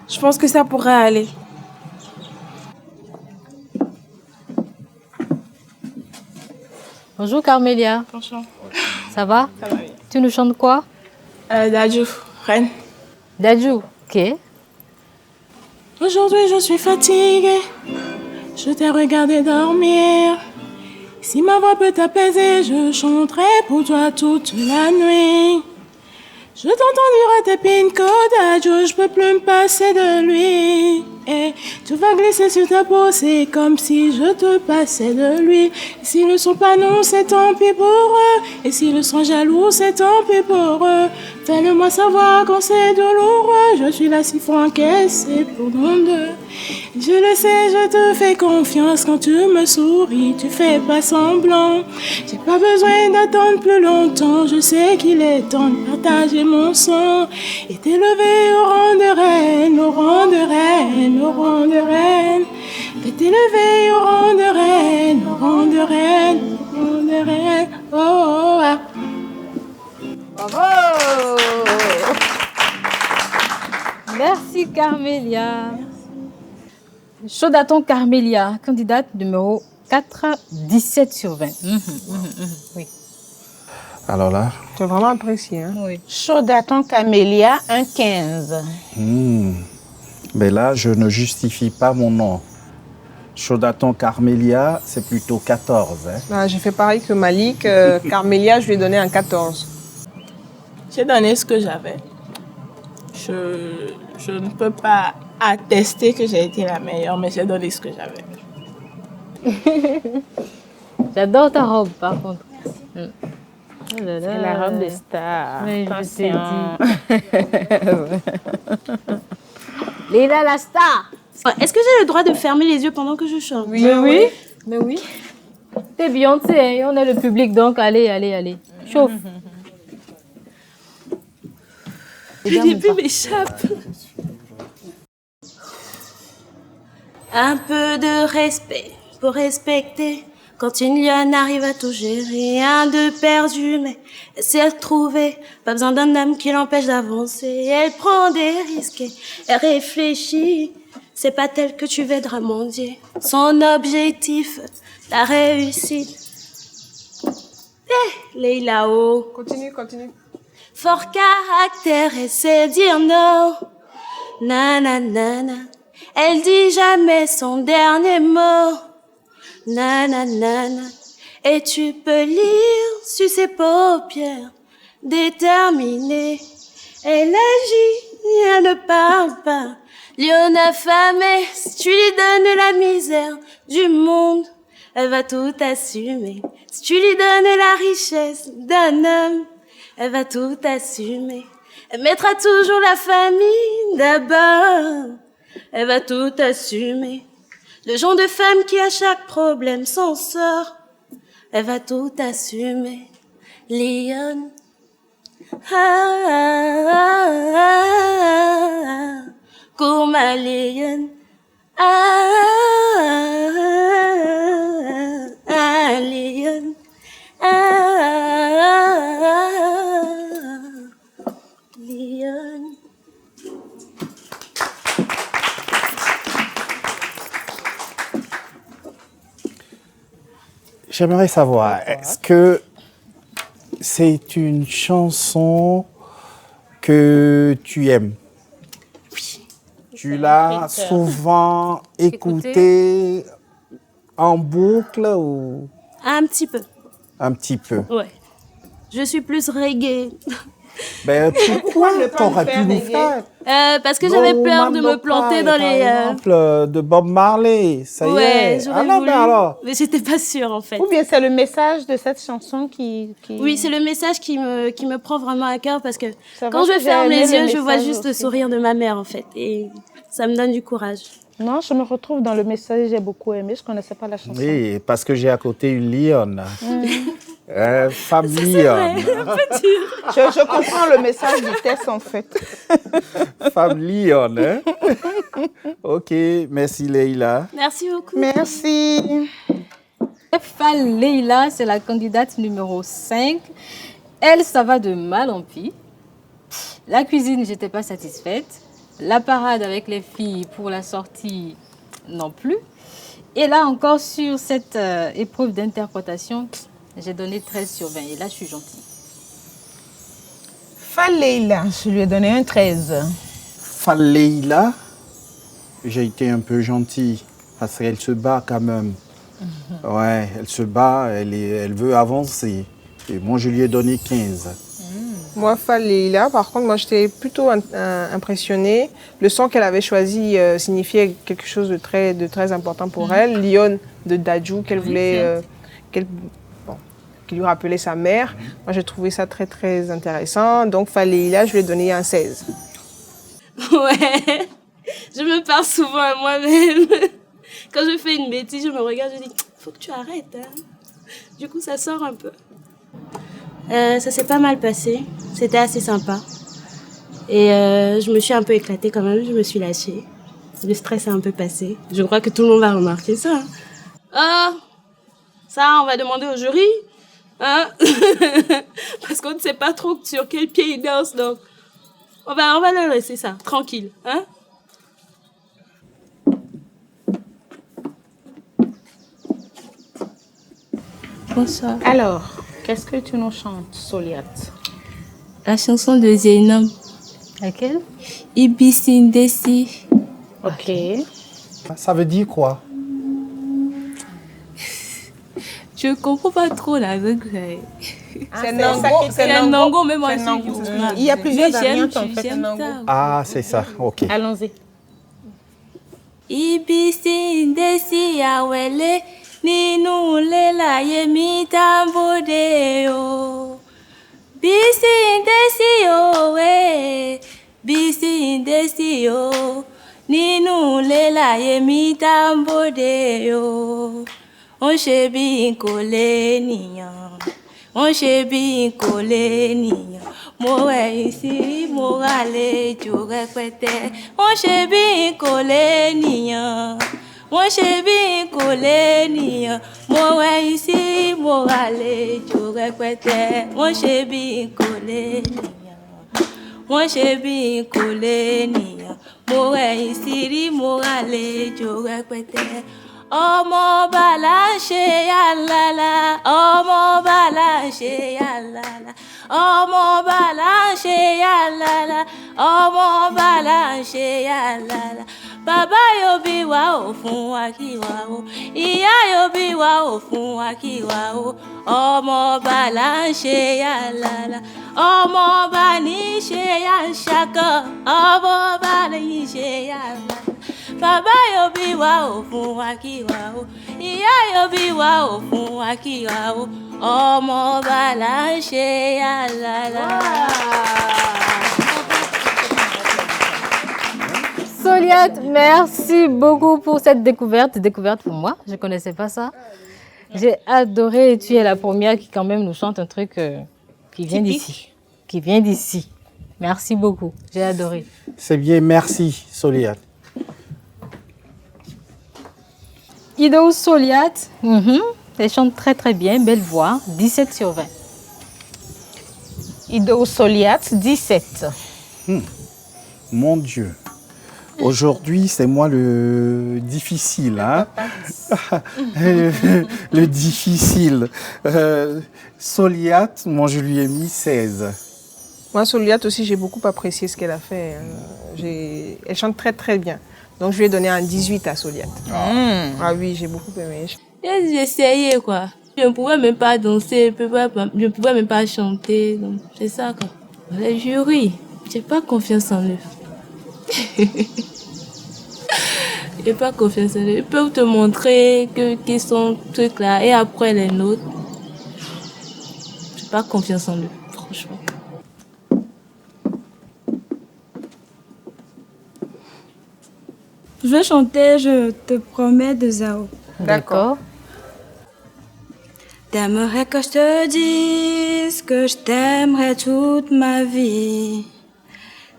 Speaker 17: je pense que ça pourrait aller.
Speaker 14: Bonjour Carmélia.
Speaker 17: Bonjour.
Speaker 14: Ça va?
Speaker 17: Ça va bien.
Speaker 14: Tu nous chantes quoi?
Speaker 17: Dadju, Reine.
Speaker 14: Dadju, ok.
Speaker 18: Aujourd'hui je suis fatiguée, je t'ai regardé dormir. Si ma voix peut t'apaiser, je chanterai pour toi toute la nuit. Je t'entends dire à tes pines qu'Adagio, je peux plus me passer de lui. Et tu vas glisser sur ta peau, c'est comme si je te passais de lui. Et s'ils ne sont pas nous, c'est tant pis pour eux. Et s'ils sont jaloux, c'est tant pis pour eux. Fais-le-moi savoir quand c'est douloureux. Je suis là si encaissée pour nous deux. Je le sais, je te fais confiance quand tu me souris, tu fais pas semblant. J'ai pas besoin d'attendre plus longtemps, je sais qu'il est temps de partager mon sang et t'élever au rang de reine, au rang de reine, au rang de reine. De t'élever au rang de reine, au rang de reine, au rang de reine. Oh, oh, ah.
Speaker 14: Bravo! Merci Carmélia. Chaudaton Carmélia, candidate numéro 4, 17 sur 20. Oui.
Speaker 12: Alors là?
Speaker 13: Tu as vraiment apprécié, hein?
Speaker 14: Oui.
Speaker 15: Chaudaton Camélia, un 15.
Speaker 12: Mais là, je ne justifie pas mon nom. Chaudaton Carmélia, c'est plutôt 14. Hein?
Speaker 13: Ah, j'ai fait pareil que Malik. Carmélia, je lui ai donné un 14.
Speaker 18: J'ai donné ce que j'avais. Je ne peux pas attester que j'ai été la meilleure, mais j'ai donné ce que j'avais.
Speaker 14: J'adore ta robe, par contre. Oh là là.
Speaker 15: C'est la robe de star.
Speaker 14: Oui,
Speaker 15: attention.
Speaker 14: je t'ai dit. Léla la star.
Speaker 5: Est-ce que j'ai le droit de fermer les yeux pendant que je chante?
Speaker 14: Oui, oui. Mais oui. T'es Beyoncé, hein, on est le public, donc allez, allez, allez. Chauffe.
Speaker 5: Le début m'échappe. Un peu de respect pour respecter. Quand une lionne arrive à tout gérer, rien de perdu, mais elle sait retrouver. Pas besoin d'un homme qui l'empêche d'avancer. Elle prend des risques, et elle réfléchit. C'est pas tel que tu verras mondier. Son objectif, la réussite. Leila oh.
Speaker 13: Continue, continue.
Speaker 5: Fort caractère et sait dire non. Nanana. Elle dit jamais son dernier mot. Nanana.
Speaker 17: Et tu peux lire sur ses paupières, déterminée. Elle agit, elle ne parle pas. Lion affamé, si tu lui donnes la misère du monde, elle va tout assumer. Si tu lui donnes la richesse d'un homme, elle va tout assumer. Elle mettra toujours la famille d'abord, elle va tout assumer. Le genre de femme qui à chaque problème s'en sort, elle va tout assumer. Lion. Ah, ah, ah, ah, comme un lion. Ah, ah, ah, ah, lion. Ah, ah, ah, lion.
Speaker 12: J'aimerais savoir, est-ce que c'est une chanson que tu aimes?
Speaker 17: Oui.
Speaker 12: Tu l'as souvent écoutée en boucle ou?
Speaker 17: Un petit peu.
Speaker 12: Un petit peu.
Speaker 17: Ouais. Je suis plus reggae.
Speaker 12: Ben, pourquoi t'aurais pu nous faire?
Speaker 17: Parce que j'avais peur de me planter dans les...
Speaker 12: Par exemple, de Bob Marley, ça y est.
Speaker 17: Alors. Mais j'étais pas sûre, en fait.
Speaker 15: Ou bien c'est le message de cette chanson qui...
Speaker 17: Oui, c'est le message qui me prend vraiment à cœur parce que quand je ferme les yeux, je vois juste le sourire de ma mère, en fait. Et ça me donne du courage.
Speaker 15: Non, je me retrouve dans le message, j'ai beaucoup aimé. Je connaissais pas la chanson.
Speaker 12: Oui, parce que j'ai à côté une lionne. Femme lionne.
Speaker 15: Je comprends le message du texte, en fait.
Speaker 12: Femme lionne, hein? Ok, merci Leïla.
Speaker 17: Merci beaucoup.
Speaker 15: Merci.
Speaker 14: Fall Leïla, c'est la candidate numéro 5. Elle, ça va de mal en pis. La cuisine, j'étais pas satisfaite. La parade avec les filles pour la sortie, non plus. Et là encore, sur cette épreuve d'interprétation, j'ai donné 13 sur 20. Et là, je suis gentille.
Speaker 15: Fall Leïla, je lui ai donné un 13.
Speaker 12: Fall Leïla, j'ai été un peu gentille parce qu'elle se bat quand même. Ouais, elle se bat, elle veut avancer. Et moi, je lui ai donné 15.
Speaker 13: Moi, Fall Leïla, par contre, moi, j'étais plutôt impressionnée. Le son qu'elle avait choisi signifiait quelque chose de très important pour elle. Lyon de Dadju, qu'elle voulait... qui lui rappelait sa mère. Moi, j'ai trouvé ça très, très intéressant. Donc, Fall Leïla, je lui ai donné un 16.
Speaker 17: Ouais, je me parle souvent à moi-même. Quand je fais une bêtise, je me regarde, je dis, faut que tu arrêtes. Hein. Du coup, ça sort un peu. Ça s'est pas mal passé. C'était assez sympa. Et je me suis un peu éclatée quand même. Je me suis lâchée. Le stress a un peu passé. Je crois que tout le monde va remarquer ça. Ça, on va demander au jury. Hein? Parce qu'on ne sait pas trop sur quel pied il danse. Donc, on va leur laisser ça, tranquille. Hein?
Speaker 14: Bonsoir.
Speaker 15: Alors, qu'est-ce que tu nous chantes, Soliat?
Speaker 17: La chanson de Zainab.
Speaker 14: Laquelle?
Speaker 17: Ibisindesi.
Speaker 15: Ok.
Speaker 12: Ça veut dire quoi?
Speaker 17: Je comprends pas trop la langue.
Speaker 15: C'est
Speaker 17: un Nango, mais moi
Speaker 15: il y a plusieurs variantes en fait.
Speaker 12: Ah, c'est ça, ok.
Speaker 15: Allons-y.
Speaker 17: Ibisindesi awele ninu lela yemi tambodeo. Bisindesi owe, bisindesi o, ninu lela yemi tambodeo. On ṣe bí n kò lè nìyàn, on ṣe bí n kò lè nìyàn. Mo wẹ̀yìn sí mo ràlejò rẹpẹtẹ. On ṣe bí n kò lè nìyàn, on ṣe bí n kò lè nìyàn. Mo wẹ̀yìn sí mo ràlejò rẹpẹtẹ. On ṣe bí n kò lè nìyàn, on ṣe bí n kò lè nìyàn. Mo wẹ̀yìn sí rí mo ràlejò rẹpẹtẹ. Ọmọ bàlá ń ṣe yàlálà, ọmọ bàlá ń ṣe yàlálà, ọmọ bàlá ń ṣe yàlálà, ọmọ bàlá ń ṣe yàlálà.
Speaker 5: Bàbá yóò bí wa ò fún wa kí wa o. Ìyá yóò bí wa ò fún wa kí wa o. Ọmọ ọba là ń ṣe yàlàlà. Ọmọ ọba ní í ṣe yà ń ṣakọ. Ọmọ ọba ní í ṣe yàlàlà. Bàbá yóò bí wa ò fún wa kí wa o. Ìyá yóò bí wa ò fún wa kí wa o. Ọmọ ọba là ń ṣe yàlàlà.
Speaker 14: Soliat, merci beaucoup pour cette découverte pour moi. Je ne connaissais pas ça. J'ai adoré et tu es la première qui quand même nous chante un truc qui vient d'ici. Qui vient d'ici. Merci beaucoup, j'ai adoré.
Speaker 12: C'est bien, merci Soliat.
Speaker 14: Ido Soliat, elle chante très très bien, belle voix, 17 sur 20.
Speaker 15: Ido Soliat, 17.
Speaker 12: Mon Dieu. Aujourd'hui, c'est moi le difficile. Hein? Le difficile. Soliat, moi, je lui ai mis 16.
Speaker 13: Moi, Soliat aussi, j'ai beaucoup apprécié ce qu'elle a fait. Elle chante très très bien. Donc, je lui ai donné un 18 à Soliat. Ah oui, j'ai beaucoup aimé.
Speaker 16: J'ai essayé, quoi. Je ne pouvais même pas danser, je ne pouvais même pas chanter. Donc, c'est ça, quoi. Les jurys, j'ai pas confiance en eux. J'ai pas confiance en eux. Ils peuvent te montrer qu'ils sont trucs là et après les nôtres. J'ai pas confiance en eux, franchement.
Speaker 4: Je vais chanter Je te promets de Zao.
Speaker 14: D'accord.
Speaker 4: T'aimerais que je te dise que je t'aimerais toute ma vie.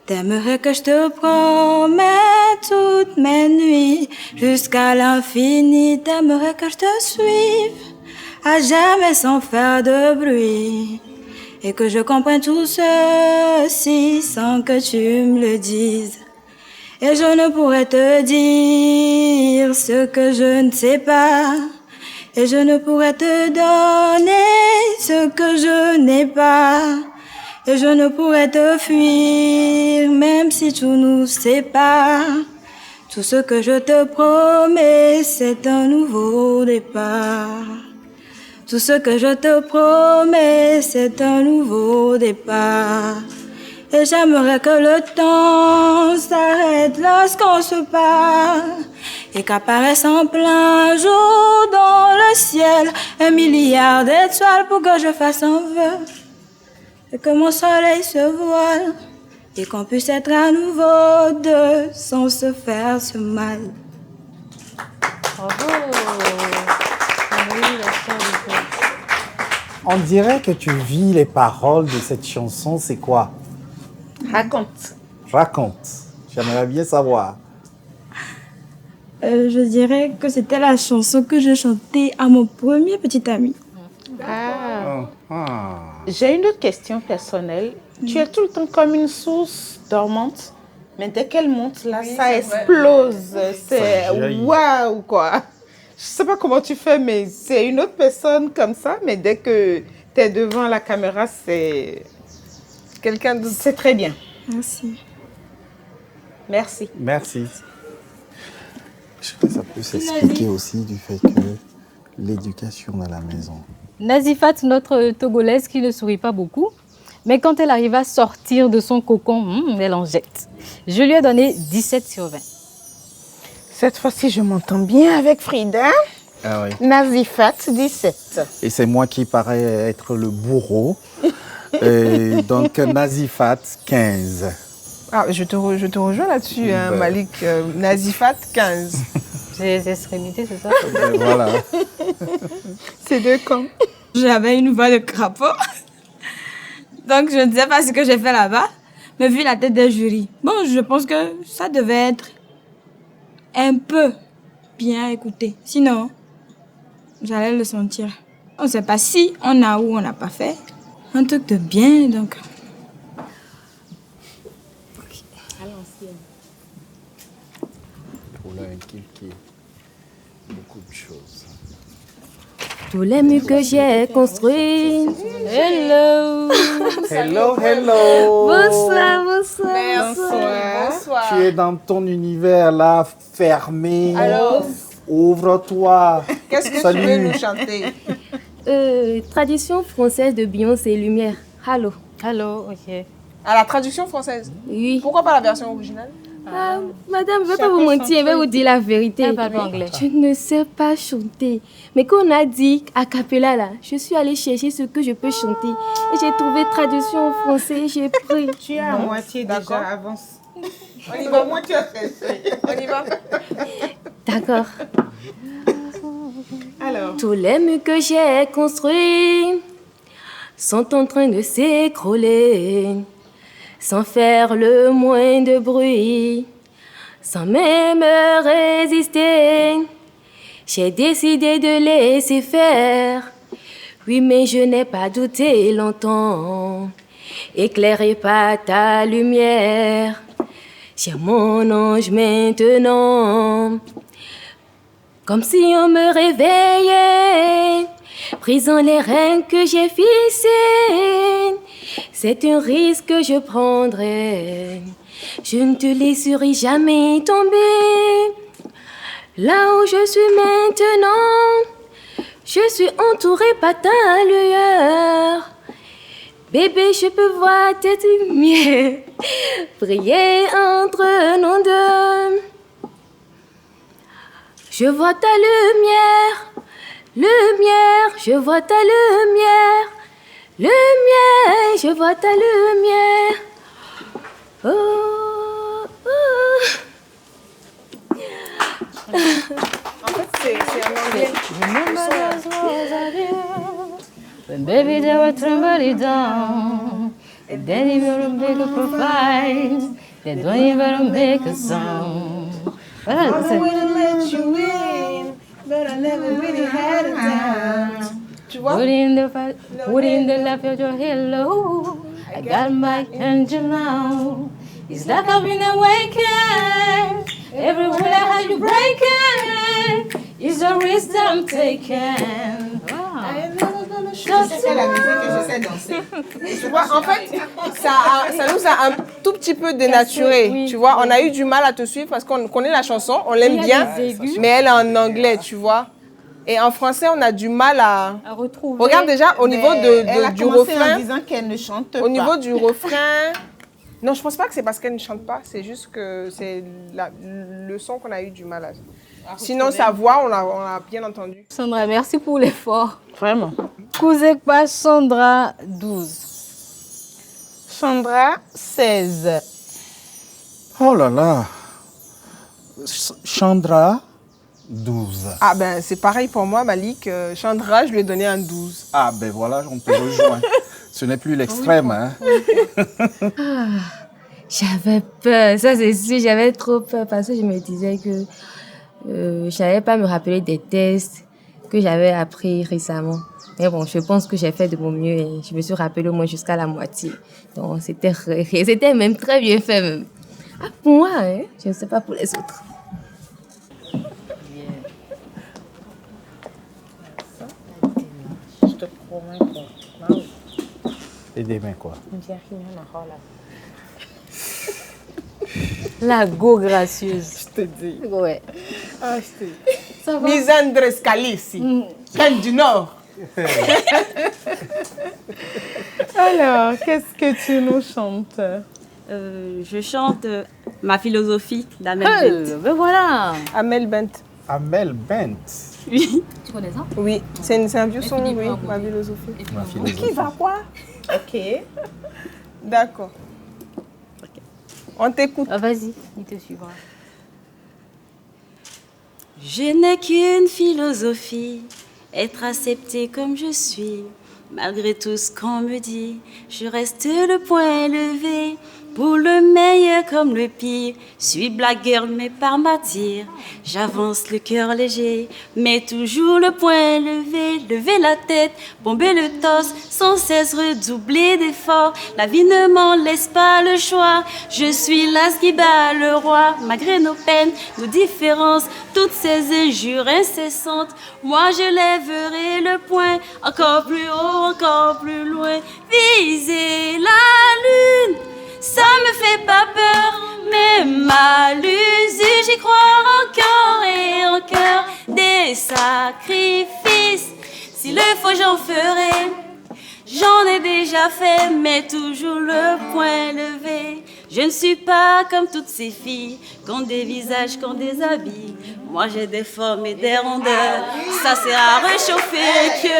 Speaker 4: T'aimerais que je te promette toutes mes nuits jusqu'à l'infini. T'aimerais que je te suive à jamais sans faire de bruit. Et que je comprenne tout ceci sans que tu me le dises. Et je ne pourrais te dire ce que je ne sais pas. Et je ne pourrais te donner ce que je n'ai pas. Et je ne pourrais te fuir, même si tout nous sépare. Tout ce que je te promets, c'est un nouveau départ. Tout ce que je te promets, c'est un nouveau départ. Et j'aimerais que le temps s'arrête lorsqu'on se parle. Et qu'apparaisse en plein jour dans le ciel 1 milliard d'étoiles pour que je fasse un vœu. Et que mon soleil se voile et qu'on puisse être à nouveau deux sans se faire ce mal.
Speaker 14: Bravo.
Speaker 12: On dirait que tu vis les paroles de cette chanson, c'est quoi?
Speaker 15: Raconte.
Speaker 12: Raconte. J'aimerais bien savoir.
Speaker 4: Je dirais que c'était la chanson que je chantais à mon premier petit ami.
Speaker 15: J'ai une autre question personnelle. Tu es tout le temps comme une source dormante, mais dès qu'elle monte là, ça explose. C'est waouh quoi. Je sais pas comment tu fais, mais c'est une autre personne comme ça, mais dès que tu es devant la caméra, c'est quelqu'un d'autre. C'est très bien.
Speaker 4: Merci.
Speaker 15: Merci.
Speaker 12: Merci. Je crois que ça peut s'expliquer aussi du fait que l'éducation à la maison.
Speaker 14: Nazifat, notre Togolaise qui ne sourit pas beaucoup, mais quand elle arrive à sortir de son cocon, elle en jette. Je lui ai donné 17 sur 20.
Speaker 15: Cette fois-ci, je m'entends bien avec Frida.
Speaker 12: Ah oui.
Speaker 15: Nazifat, 17.
Speaker 12: Et c'est moi qui parais être le bourreau. Et donc Nazifat, 15.
Speaker 13: Ah, je te rejoins là-dessus, hein, Malik. Nazifat, 15.
Speaker 14: C'est extrémités, c'est ça?
Speaker 12: Voilà.
Speaker 13: C'est deux camps.
Speaker 4: J'avais une voix de crapaud. Donc, je ne disais pas ce que j'ai fait là-bas. Mais vu la tête des jurys, bon, je pense que ça devait être un peu bien écouté. Sinon, j'allais le sentir. On ne sait pas si on a ou on n'a pas fait un truc de bien, donc...
Speaker 14: À l'ancienne.
Speaker 12: Pour l'inculquer beaucoup de choses.
Speaker 17: Tous les murs que j'ai construits.
Speaker 14: Hello.
Speaker 12: Hello, hello.
Speaker 17: Bonsoir, bonsoir.
Speaker 13: Bonsoir.
Speaker 12: Tu es dans ton univers là, fermé.
Speaker 13: Alors,
Speaker 12: ouvre-toi.
Speaker 13: qu'est-ce que
Speaker 12: Salut.
Speaker 13: tu veux nous chanter?
Speaker 17: Tradition française de Beyoncé et Lumière. Allô.
Speaker 14: Allô, ok.
Speaker 13: À la traduction française?
Speaker 17: Oui.
Speaker 13: Pourquoi pas la version originale?
Speaker 17: Madame, je ne vais pas vous mentir, je vais vous dire la vérité.
Speaker 14: Elle parle anglais.
Speaker 17: Je ne sais pas chanter. Mais quand on a dit a cappella là, je suis allée chercher ce que je peux chanter. Et j'ai trouvé traduction en français, j'ai pris.
Speaker 15: Tu es à moitié déjà, avance.
Speaker 13: On y va, moi tu as cherché. On y va.
Speaker 17: D'accord.
Speaker 15: Alors.
Speaker 17: Tous les murs que j'ai construits sont en train de s'écrouler, sans faire le moins de bruit, sans même résister. J'ai décidé de laisser faire. Oui, mais je n'ai pas douté longtemps. Éclairé par ta lumière, j'ai mon ange maintenant. Comme si on me réveillait, brisant les rênes que j'ai fixés. C'est un risque que je prendrai. Je ne te laisserai jamais tomber. Là où je suis maintenant, je suis entourée par ta lueur. Bébé, je peux voir tes lumières briller entre nous deux. Je vois ta lumière, lumière, je vois ta lumière, lumière, je vois ta lumière. Oh, oh.
Speaker 13: En fait, c'est un anglais.
Speaker 14: When baby they were trembling down, and then even make a profile, they don't even make a sound. Voilà,
Speaker 15: I wouldn't let you in, but I never really had a time.
Speaker 13: Tu vois?
Speaker 14: Put in the left of your hello. I got my angel now. It's like I've been awakened. Everywhere I had you breaking. It's a risk that I'm taking.
Speaker 15: C'est la musique que je sais danser.
Speaker 13: Tu vois, en fait, ça nous a un tout petit peu dénaturé.
Speaker 14: Oui,
Speaker 13: tu vois,
Speaker 14: oui.
Speaker 13: on a eu du mal à te suivre parce qu'on connaît la chanson, on l'aime
Speaker 14: Il y a
Speaker 13: bien,
Speaker 14: des aigus.
Speaker 13: mais elle est en anglais, tu vois. Et en français, on a du mal à
Speaker 14: retrouver.
Speaker 13: Regarde déjà au niveau
Speaker 15: Elle a
Speaker 13: du
Speaker 15: commencé
Speaker 13: refrain.
Speaker 15: en disant qu'elle ne chante pas.
Speaker 13: Au niveau du refrain. Non, je pense pas que c'est parce qu'elle ne chante pas, c'est juste que c'est le son qu'on a eu du mal à. Sinon, sa voix, on l'a bien entendu.
Speaker 14: Sandra, merci pour l'effort.
Speaker 15: Vraiment.
Speaker 14: Kouzekpa Sandra 12.
Speaker 15: Sandra 16.
Speaker 12: Oh là là. Chandra 12.
Speaker 13: Ah ben, c'est pareil pour moi, Malik. Chandra, je lui ai donné un 12.
Speaker 12: Ah ben voilà, on te rejoint. Ce n'est plus l'extrême, hein.
Speaker 17: J'avais peur, ça c'est sûr, j'avais trop peur parce que je me disais que je n'allais pas me rappeler des tests que j'avais appris récemment. Mais bon, je pense que j'ai fait de mon mieux et je me suis rappelé au moins jusqu'à la moitié. Donc c'était même très bien fait même. Ah, pour moi, hein? Je ne sais pas pour les autres.
Speaker 15: Je te promets que...
Speaker 12: Et des mains, quoi.
Speaker 14: La go gracieuse.
Speaker 13: Je te dis.
Speaker 14: Ouais.
Speaker 13: Ah, je te dis.
Speaker 14: Ça va?
Speaker 13: Lisandre Scalisi, Cannes du Nord.
Speaker 15: Alors, qu'est-ce que tu nous chantes?
Speaker 5: Je chante ma philosophie d'Amel Bent.
Speaker 14: Ben voilà.
Speaker 13: Amel Bent.
Speaker 12: Amel Bent.
Speaker 5: Oui.
Speaker 14: Tu connais ça?
Speaker 13: Oui, c'est un vieux son, oui, ma philosophie.
Speaker 12: Ma philosophie.
Speaker 13: Qui va quoi? Ok. D'accord. On t'écoute.
Speaker 14: Ah, vas-y, il te suivra.
Speaker 5: Je n'ai qu'une philosophie, être accepté comme je suis. Malgré tout ce qu'on me dit, je reste le poing levé. Pour le meilleur comme le pire, suis blagueur mais par matière. J'avance le cœur léger, mais toujours le poing levé. Lever la tête, bomber le torse, sans cesse redoubler d'efforts. La vie ne m'en laisse pas le choix. Je suis là qui bat le roi. Malgré nos peines, nos différences, toutes ces injures incessantes, moi je lèverai le poing. Encore plus haut, encore plus loin. Viser la lune, ça me fait pas peur, mais mal usé, j'y crois encore et encore. Des sacrifices, s'il le faut j'en ferai. J'en ai déjà fait, mais toujours le poing levé. Je ne suis pas comme toutes ces filles, qui ont des visages, qui ont des habits. Moi j'ai des formes et des rondeurs, ça sert à réchauffer que...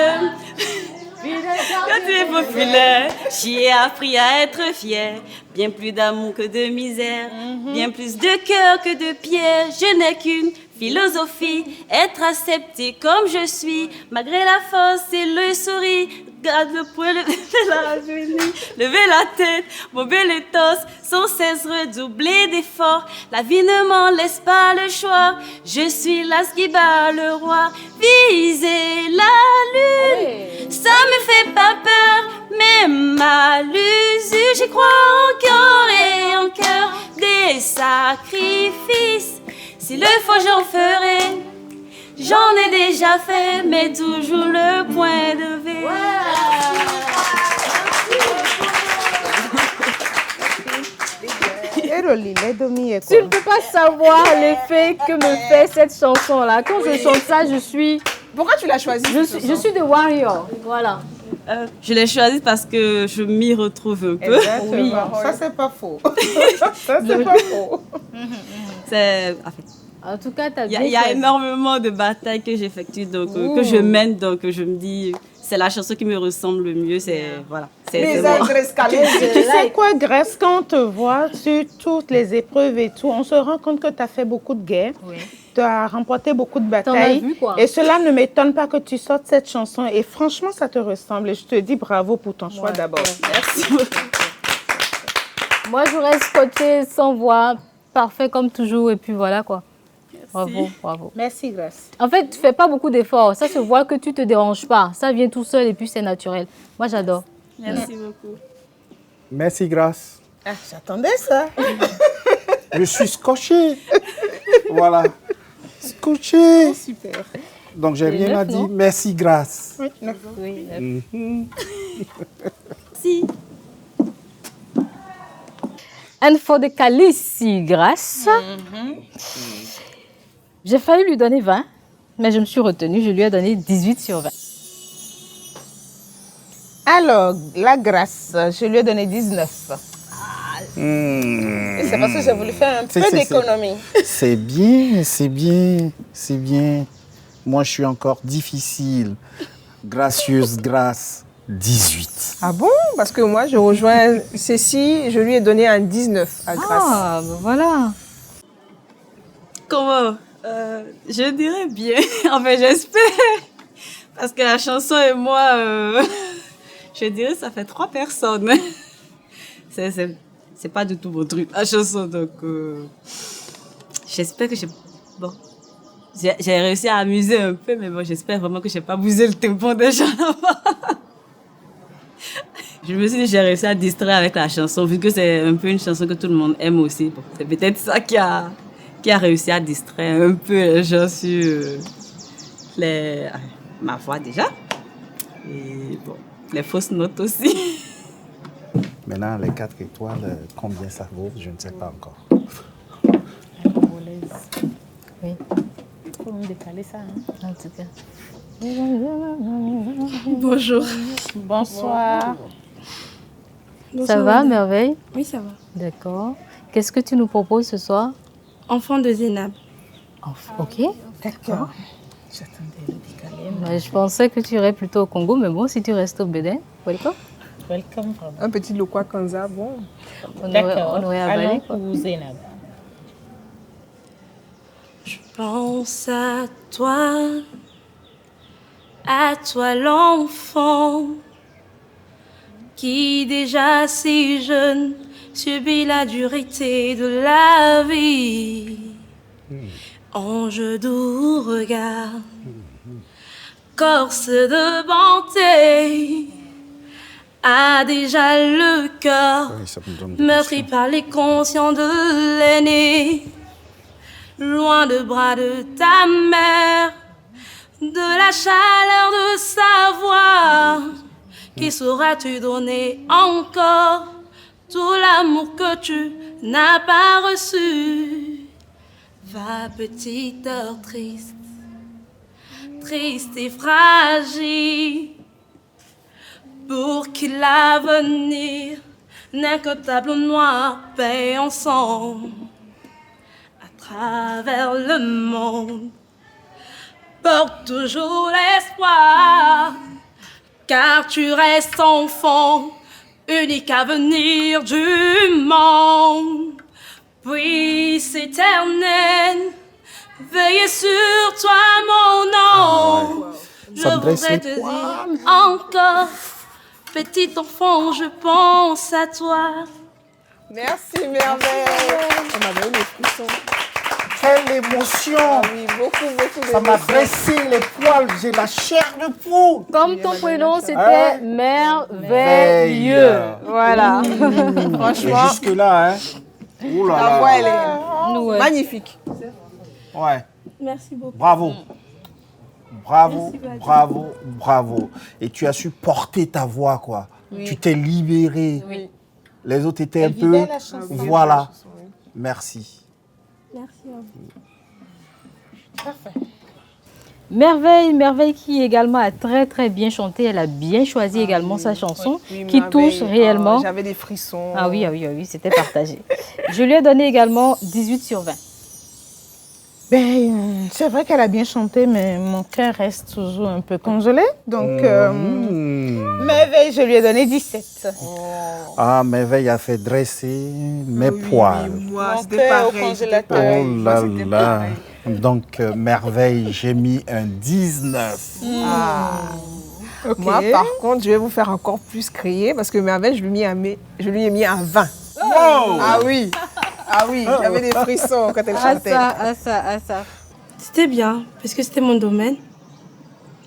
Speaker 5: Quand tu es populaire, j'y ai appris à être fier. Bien plus d'amour que de misère, bien plus de cœur que de pierre. Je n'ai qu'une philosophie, être accepté comme je suis. Malgré la force et le sourire, garde le poing de la journée. Lever la tête, bomber les torses, sans cesse redoubler d'efforts. La vie ne m'en laisse pas le choix. Je suis là qui bat le roi. Viser la lune, ça me fait pas peur, mais mal usé, j'y crois encore et encore. Des sacrifices, s'il le faut j'en ferai. J'en ai déjà fait, mais toujours le point levé.
Speaker 14: Tu ne peux pas savoir l'effet que me fait cette chanson-là. Quand je chante ça, je suis...
Speaker 13: Pourquoi tu l'as choisie?
Speaker 14: Je suis The Warrior, voilà.
Speaker 5: Je l'ai choisi parce que je m'y retrouve un peu.
Speaker 13: Oui, ça c'est pas faux. Ça c'est pas faux.
Speaker 14: En tout cas,
Speaker 5: il y a énormément de batailles que j'effectue, donc que je mène, donc je me dis, c'est la chanson qui me ressemble le mieux, c'est voilà.
Speaker 15: Tu sais quoi, Grace, quand on te voit sur toutes les épreuves et tout, on se rend compte que tu as fait beaucoup de guerres. Oui. Tu as remporté beaucoup de batailles.
Speaker 14: Vu, quoi.
Speaker 15: Et cela ne m'étonne pas que tu sortes cette chanson. Et franchement, ça te ressemble. Et je te dis bravo pour ton choix d'abord.
Speaker 5: Merci beaucoup.
Speaker 14: Moi, je reste scotchée sans voix, parfait comme toujours. Et puis voilà, quoi. Merci. Bravo, bravo.
Speaker 15: Merci, Grace.
Speaker 14: En fait, tu ne fais pas beaucoup d'efforts. Ça se voit que tu ne te déranges pas. Ça vient tout seul et puis c'est naturel. Moi, j'adore.
Speaker 5: Merci beaucoup.
Speaker 12: Merci, Grace.
Speaker 15: Ah, j'attendais ça.
Speaker 12: Je suis scotché. Voilà. Scotché.
Speaker 15: Oh, super.
Speaker 12: Donc, j'ai rien à dire. Merci, Grace.
Speaker 15: Oui, neuf.
Speaker 14: Oui,
Speaker 5: Merci.
Speaker 14: And for the Khaleesi, Grace. J'ai failli lui donner 20, mais je me suis retenue. Je lui ai donné 18 sur 20.
Speaker 15: Alors, la Grace, je lui ai donné 19. Et c'est parce que j'ai voulu faire un peu d'économie.
Speaker 12: C'est bien, c'est bien, c'est bien. Moi, je suis encore difficile. Gracieuse Grace, 18.
Speaker 13: Ah bon? Parce que moi, je rejoins Cécile, je lui ai donné un 19 à Grace.
Speaker 14: Ah, ben voilà.
Speaker 5: Comment? Je dirais bien. Enfin, j'espère. Parce que la chanson et moi, je dirais ça fait 3 personnes. C'est pas du tout mon truc, la chanson. Donc, j'espère que j'ai... Bon, j'ai réussi à amuser un peu, mais bon, j'espère vraiment que j'ai pas bousillé le tempo des gens là-bas. Je me suis dit que j'ai réussi à distraire avec la chanson, vu que c'est un peu une chanson que tout le monde aime aussi. Bon, c'est peut-être ça qui a réussi à distraire un peu les gens sur ma voix déjà. Et bon, les fausses notes aussi.
Speaker 12: Maintenant, les 4 étoiles, combien ça vaut, je ne sais pas encore.
Speaker 14: Oui.
Speaker 15: Il faut me décaler ça. Hein?
Speaker 14: En tout cas.
Speaker 17: Bonjour.
Speaker 15: Bonsoir.
Speaker 14: Ça va, Merveille?
Speaker 17: Oui, ça va.
Speaker 14: D'accord. Qu'est-ce que tu nous proposes ce soir?
Speaker 17: Enfant de Zénab.
Speaker 14: Ok.
Speaker 15: D'accord. J'attendais le décaler.
Speaker 14: Je pensais que tu irais plutôt au Congo, mais bon, si tu restes au Bénin, welcome.
Speaker 15: Welcome.
Speaker 13: Un petit Lokwa Kanza, bon.
Speaker 14: On aurait avalé.
Speaker 15: Pour Zénab.
Speaker 5: Je pense à toi l'enfant, qui déjà si jeune
Speaker 17: subit la dureté de la vie. Ange doux regard, corse de bonté, a déjà le cœur meurtri par les conscients de l'aîné. Loin de bras de ta mère, de la chaleur de sa voix, qui sauras-tu donner encore tout l'amour que tu n'as pas reçu? Va, petite heure triste, triste et fragile, pour que l'avenir n'est que tableau noir peint ensemble à travers le monde. Porte toujours l'espoir, car tu restes enfant, unique avenir du monde. Puisse éternel veiller sur toi, mon ange. Je voudrais te dire encore, petit enfant, je pense à toi.
Speaker 13: Merci, merveille. On m'a donné des frissons.
Speaker 12: Quelle émotion!
Speaker 13: Oui, beaucoup d'émotions.
Speaker 12: Ça m'a dressé les poils, j'ai la chair de poule.
Speaker 14: Comme ton prénom, c'était merveilleux. Voilà.
Speaker 12: Franchement. Jusque-là, hein? Ouh là
Speaker 13: La
Speaker 12: là.
Speaker 13: voix, elle est magnifique.
Speaker 12: Ouais.
Speaker 17: Merci beaucoup.
Speaker 12: Bravo. Bravo,
Speaker 17: Merci,
Speaker 12: bravo, bravo. Et tu as su porter ta voix, quoi.
Speaker 13: Oui.
Speaker 12: Tu t'es libéré.
Speaker 13: Oui.
Speaker 12: Les autres étaient
Speaker 13: Elle
Speaker 12: un peu...
Speaker 13: vivait la chanson.
Speaker 12: Voilà. Merci.
Speaker 17: Merci à vous.
Speaker 13: Parfait.
Speaker 14: Merveille qui également a très bien chanté. Elle a bien choisi également sa chanson qui touche réellement.
Speaker 13: J'avais des frissons.
Speaker 14: Ah oui, c'était partagé. Je lui ai donné également 18 sur 20.
Speaker 15: Ben, c'est vrai qu'elle a bien chanté, mais mon cœur reste toujours un peu congelé. Donc, Merveille, je lui ai donné 17.
Speaker 12: Ah, Merveille a fait dresser mes poils.
Speaker 13: Moi, c'était pareil.
Speaker 12: Oh là là. Donc, Merveille, j'ai mis un 19.
Speaker 13: Okay. Moi, par contre, je vais vous faire encore plus crier parce que Merveille, je lui ai mis un 20.
Speaker 12: Wow.
Speaker 13: Ah oui, j'avais des frissons quand elle chantait.
Speaker 14: Ça.
Speaker 17: C'était bien, parce que c'était mon domaine.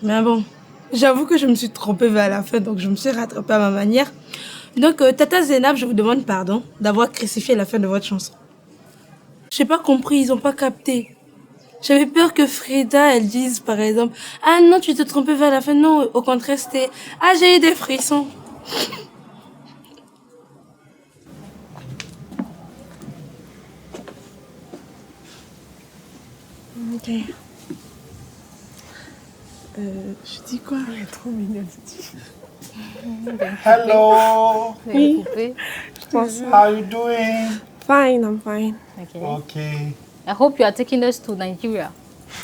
Speaker 17: Mais bon, j'avoue que je me suis trompée vers la fin, donc je me suis rattrapée à ma manière. Donc, Tata Zainab, je vous demande pardon d'avoir crucifié la fin de votre chanson. J'ai pas compris, ils ont pas capté. J'avais peur que Frida, elle dise, par exemple, « Ah non, tu t'es trompée vers la fin. » Non, au contraire, c'était « Ah, j'ai eu des frissons. » Ok. Je dis quoi?
Speaker 13: Elle est trop mignonne.
Speaker 12: Hello.
Speaker 17: Oui.
Speaker 12: How you doing?
Speaker 17: Fine, I'm fine.
Speaker 12: Okay.
Speaker 14: I hope you are taking us to Nigeria.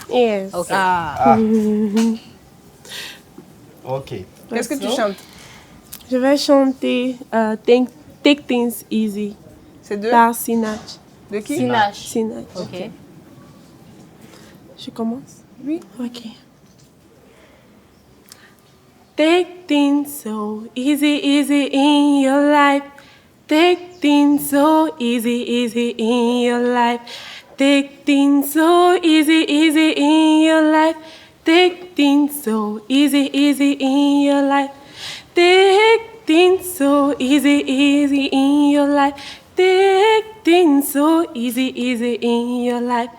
Speaker 17: Yes.
Speaker 14: Okay.
Speaker 12: Ok.
Speaker 13: Qu'est-ce que tu chantes?
Speaker 17: Je vais chanter Take Things Easy.
Speaker 13: C'est de?
Speaker 17: Par Sinach.
Speaker 13: De qui?
Speaker 17: Sinach.
Speaker 14: Ok.
Speaker 17: Je commence?
Speaker 13: Oui.
Speaker 17: Ok. Take things so easy in your life. Take things so easy in your life. Take things so easy in your life. Take things so easy in your life. Take things so easy in your life. Take things so easy in your life.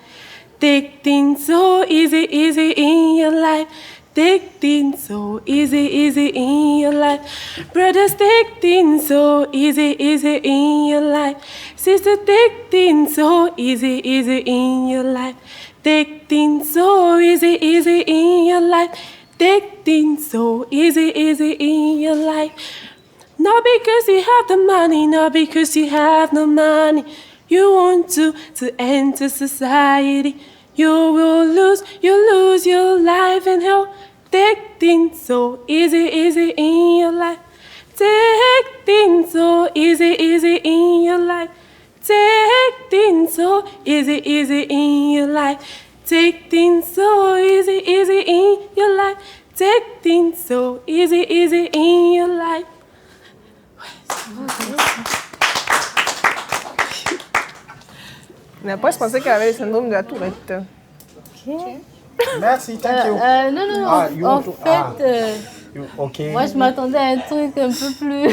Speaker 17: Take things so easy in your life. Take things so easy in your life. Brothers, take things so easy in your life. Sister, take things so easy in your life. Take things so easy in your life. Take things so easy in your life. Not because you have the money, not because you have no money. You want to enter society. You will lose your life in hell. Take things so easy in your life. Take things so easy in your life. Take things so easy in your life. Take things so easy in your life. Take things so easy in your life.
Speaker 13: Mais après, je pensais qu'elle avait le syndrome de la tourette.
Speaker 14: Ok.
Speaker 12: Merci, thank you.
Speaker 14: Non.
Speaker 12: Ah, you
Speaker 14: En
Speaker 12: want to-
Speaker 14: fait,
Speaker 12: Ok.
Speaker 14: moi, je m'attendais à un truc un peu plus...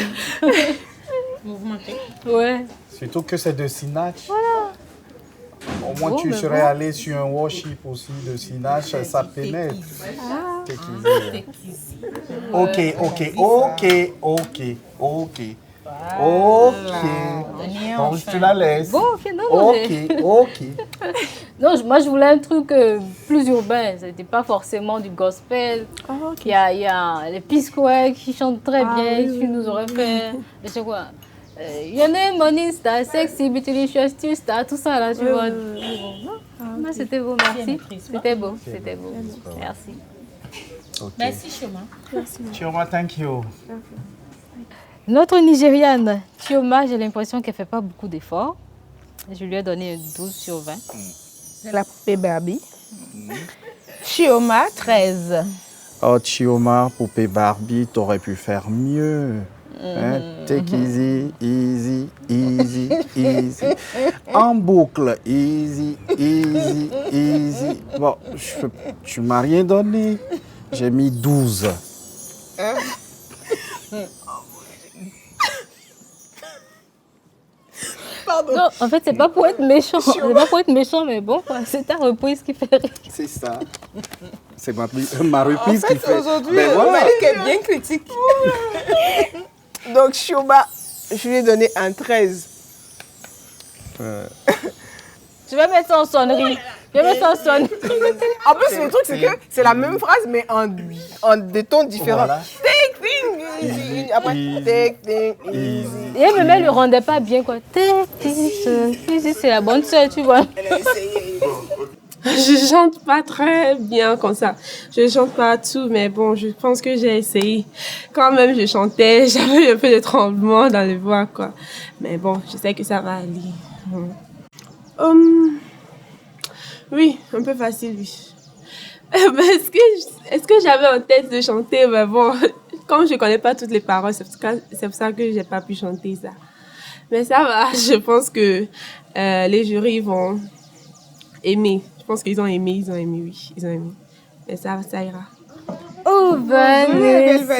Speaker 15: Mouvementé.
Speaker 14: Ouais.
Speaker 12: Surtout que c'est de Sinach.
Speaker 14: Voilà.
Speaker 12: Au moins, tu serais allé sur un worship aussi de Sinach, ça pénètre.
Speaker 14: Ah.
Speaker 12: Take easy. Ok. Bon, je te la laisse.
Speaker 14: Bon, ok, non.
Speaker 12: Ok.
Speaker 14: Non, moi, je voulais un truc plus urbain. C'était pas forcément du gospel. Il y a les P-Square qui chantent très bien, qui nous auraient fait... Je sais quoi. Your name, Morning Star, Sexy, Delicious, Two Star, tout ça là, tu vois. Non, c'était beau, merci. C'était beau. Merci.
Speaker 12: Okay.
Speaker 15: Merci, Chioma.
Speaker 12: Chioma, thank you.
Speaker 14: Notre Nigériane, Chioma, j'ai l'impression qu'elle ne fait pas beaucoup d'efforts. Je lui ai donné un 12 sur 20.
Speaker 13: C'est la poupée Barbie. Chioma, 13.
Speaker 12: Oh, Chioma, poupée Barbie, t'aurais pu faire mieux. Hein? Take easy. En boucle, easy. Bon, tu m'as rien donné. J'ai mis 12.
Speaker 14: Pardon. Non, en fait, c'est pas pour être méchant. C'est pas pour être méchant, mais bon, c'est ta reprise qui fait rire.
Speaker 12: C'est ça. C'est ma reprise qui fait.
Speaker 13: Aujourd'hui,
Speaker 12: Ben voilà.
Speaker 13: Malik est bien critique. Donc, Chioma, je lui ai donné un 13.
Speaker 14: Tu vas mettre ça en sonnerie.
Speaker 13: En plus, le truc, c'est que c'est la même phrase, mais en des tons différents.
Speaker 12: Voilà.
Speaker 13: Take things easy. Après, take things easy.
Speaker 14: Et elle ne le rendait pas bien, quoi. Take things easy, c'est la bonne sœur, tu vois.
Speaker 17: Je chante pas très bien comme ça. Je chante pas tout, mais bon, je pense que j'ai essayé. Quand même, je chantais, j'avais un peu de tremblement dans les voix, quoi. Mais bon, je sais que ça va aller. Oui, un peu facile, oui. Est-ce que j'avais en tête de chanter, mais bon, comme je connais pas toutes les paroles, c'est pour ça que j'ai pas pu chanter ça. Mais ça va, je pense que les jurys vont aimer. Je pense qu'ils ont aimé, oui, ils ont aimé. Mais ça ira.
Speaker 14: Oh, Vanessa,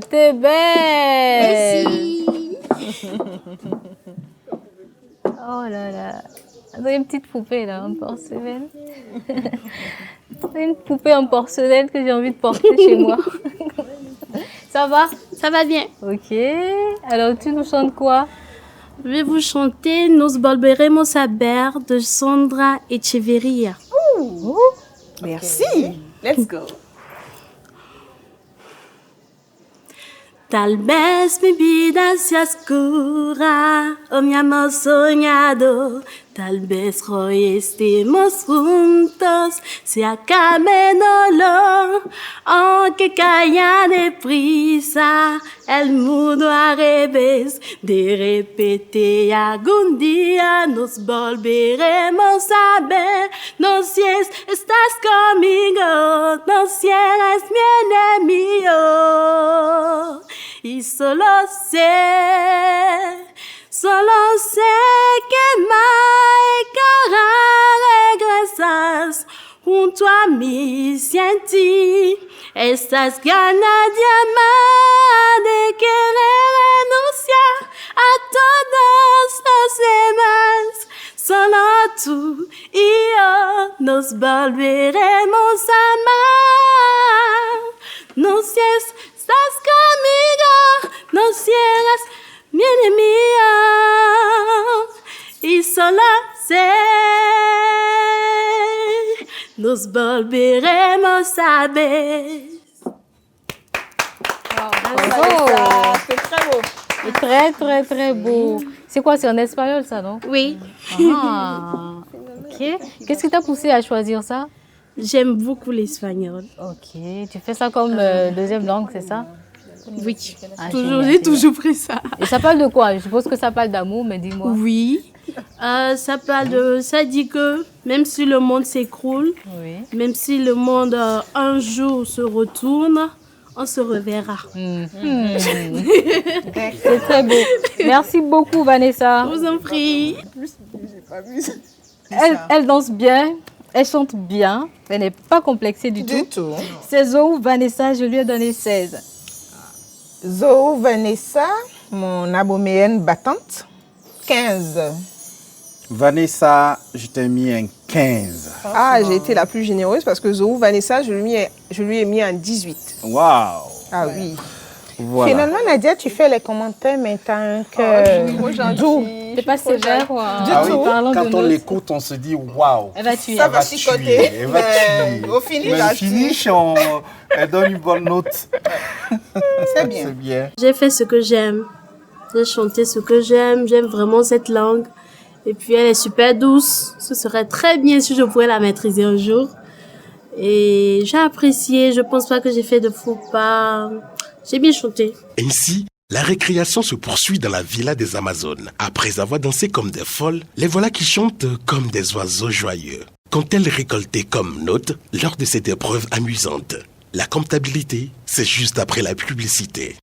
Speaker 14: t'es belle.
Speaker 11: Merci.
Speaker 14: Oh là là. C'est une petite poupée là, en porcelaine. C'est une poupée en porcelaine que j'ai envie de porter chez moi. Ça va?
Speaker 11: Ça va bien.
Speaker 14: Ok. Alors, tu nous chantes quoi?
Speaker 11: Je vais vous chanter Nos volveremos saber de Sandra Echeverria.
Speaker 13: Merci. Let's go.
Speaker 11: Tal vez mi vida sea oscura o mi amor soñado. Tal vez hoy estemos juntos, se acabe el dolor, aunque caiga deprisa el mundo al revés. De repente algún día nos volveremos a ver. No si estás conmigo, no si eres mi enemigo. Y solo sé que regresas junto a mí, sin ti. Estas ganas de amar, de querer renunciar a todos los demás. Solo tú y yo nos volveremos a amar. No si estás conmigo, no si eres mi enemigo. Y solo sé, nos volveremos a ver.
Speaker 14: C'est très beau. C'est très, très, très beau. C'est quoi, c'est en espagnol ça, non?
Speaker 11: Oui.
Speaker 14: Ah, ok. Qu'est-ce qui t'a poussé à choisir ça?
Speaker 11: J'aime beaucoup l'espagnol.
Speaker 14: Ok. Tu fais ça comme deuxième langue, c'est ça?
Speaker 11: Oui.
Speaker 14: Ah,
Speaker 11: J'ai toujours pris ça.
Speaker 14: Et ça parle de quoi? Je suppose que ça parle d'amour, mais dis-moi.
Speaker 11: Oui. Ça dit que même si le monde s'écroule, même si le monde un jour se retourne, on se reverra.
Speaker 14: C'est très beau. Merci beaucoup, Vanessa.
Speaker 11: Je vous en prie.
Speaker 14: Elle danse bien, elle chante bien, elle n'est pas complexée du tout. C'est Zoé Vanessa, je lui ai donné 16.
Speaker 15: Zoé Vanessa, mon aboméenne battante, 15.
Speaker 12: Vanessa, je t'ai mis un 15.
Speaker 13: Ah, j'ai été la plus généreuse parce que Zoé Vanessa, je lui ai mis un 18.
Speaker 12: Waouh.
Speaker 13: Ah oui.
Speaker 12: Voilà.
Speaker 15: Finalement, Nadia, tu fais les commentaires, mais t'as un cœur doux.
Speaker 14: C'est pas sévère, quoi.
Speaker 12: Ah oui, quand on l'écoute, on se dit waouh.
Speaker 14: Elle va tuer.
Speaker 13: Ça va chicoter.
Speaker 12: Elle va tuer.
Speaker 13: Au finish,
Speaker 12: Mais elle donne une bonne note.
Speaker 13: C'est bien.
Speaker 12: C'est bien.
Speaker 11: J'ai fait ce que j'aime. J'ai chanté ce que j'aime. J'aime vraiment cette langue. Et puis, elle est super douce. Ce serait très bien si je pouvais la maîtriser un jour. Et j'ai apprécié. Je pense pas que j'ai fait de faux pas. J'ai bien chanté.
Speaker 1: Ainsi, la récréation se poursuit dans la villa des Amazones. Après avoir dansé comme des folles, les voilà qui chantent comme des oiseaux joyeux. Qu'ont-elles récolté comme notes lors de cette épreuve amusante? La comptabilité, c'est juste après la publicité.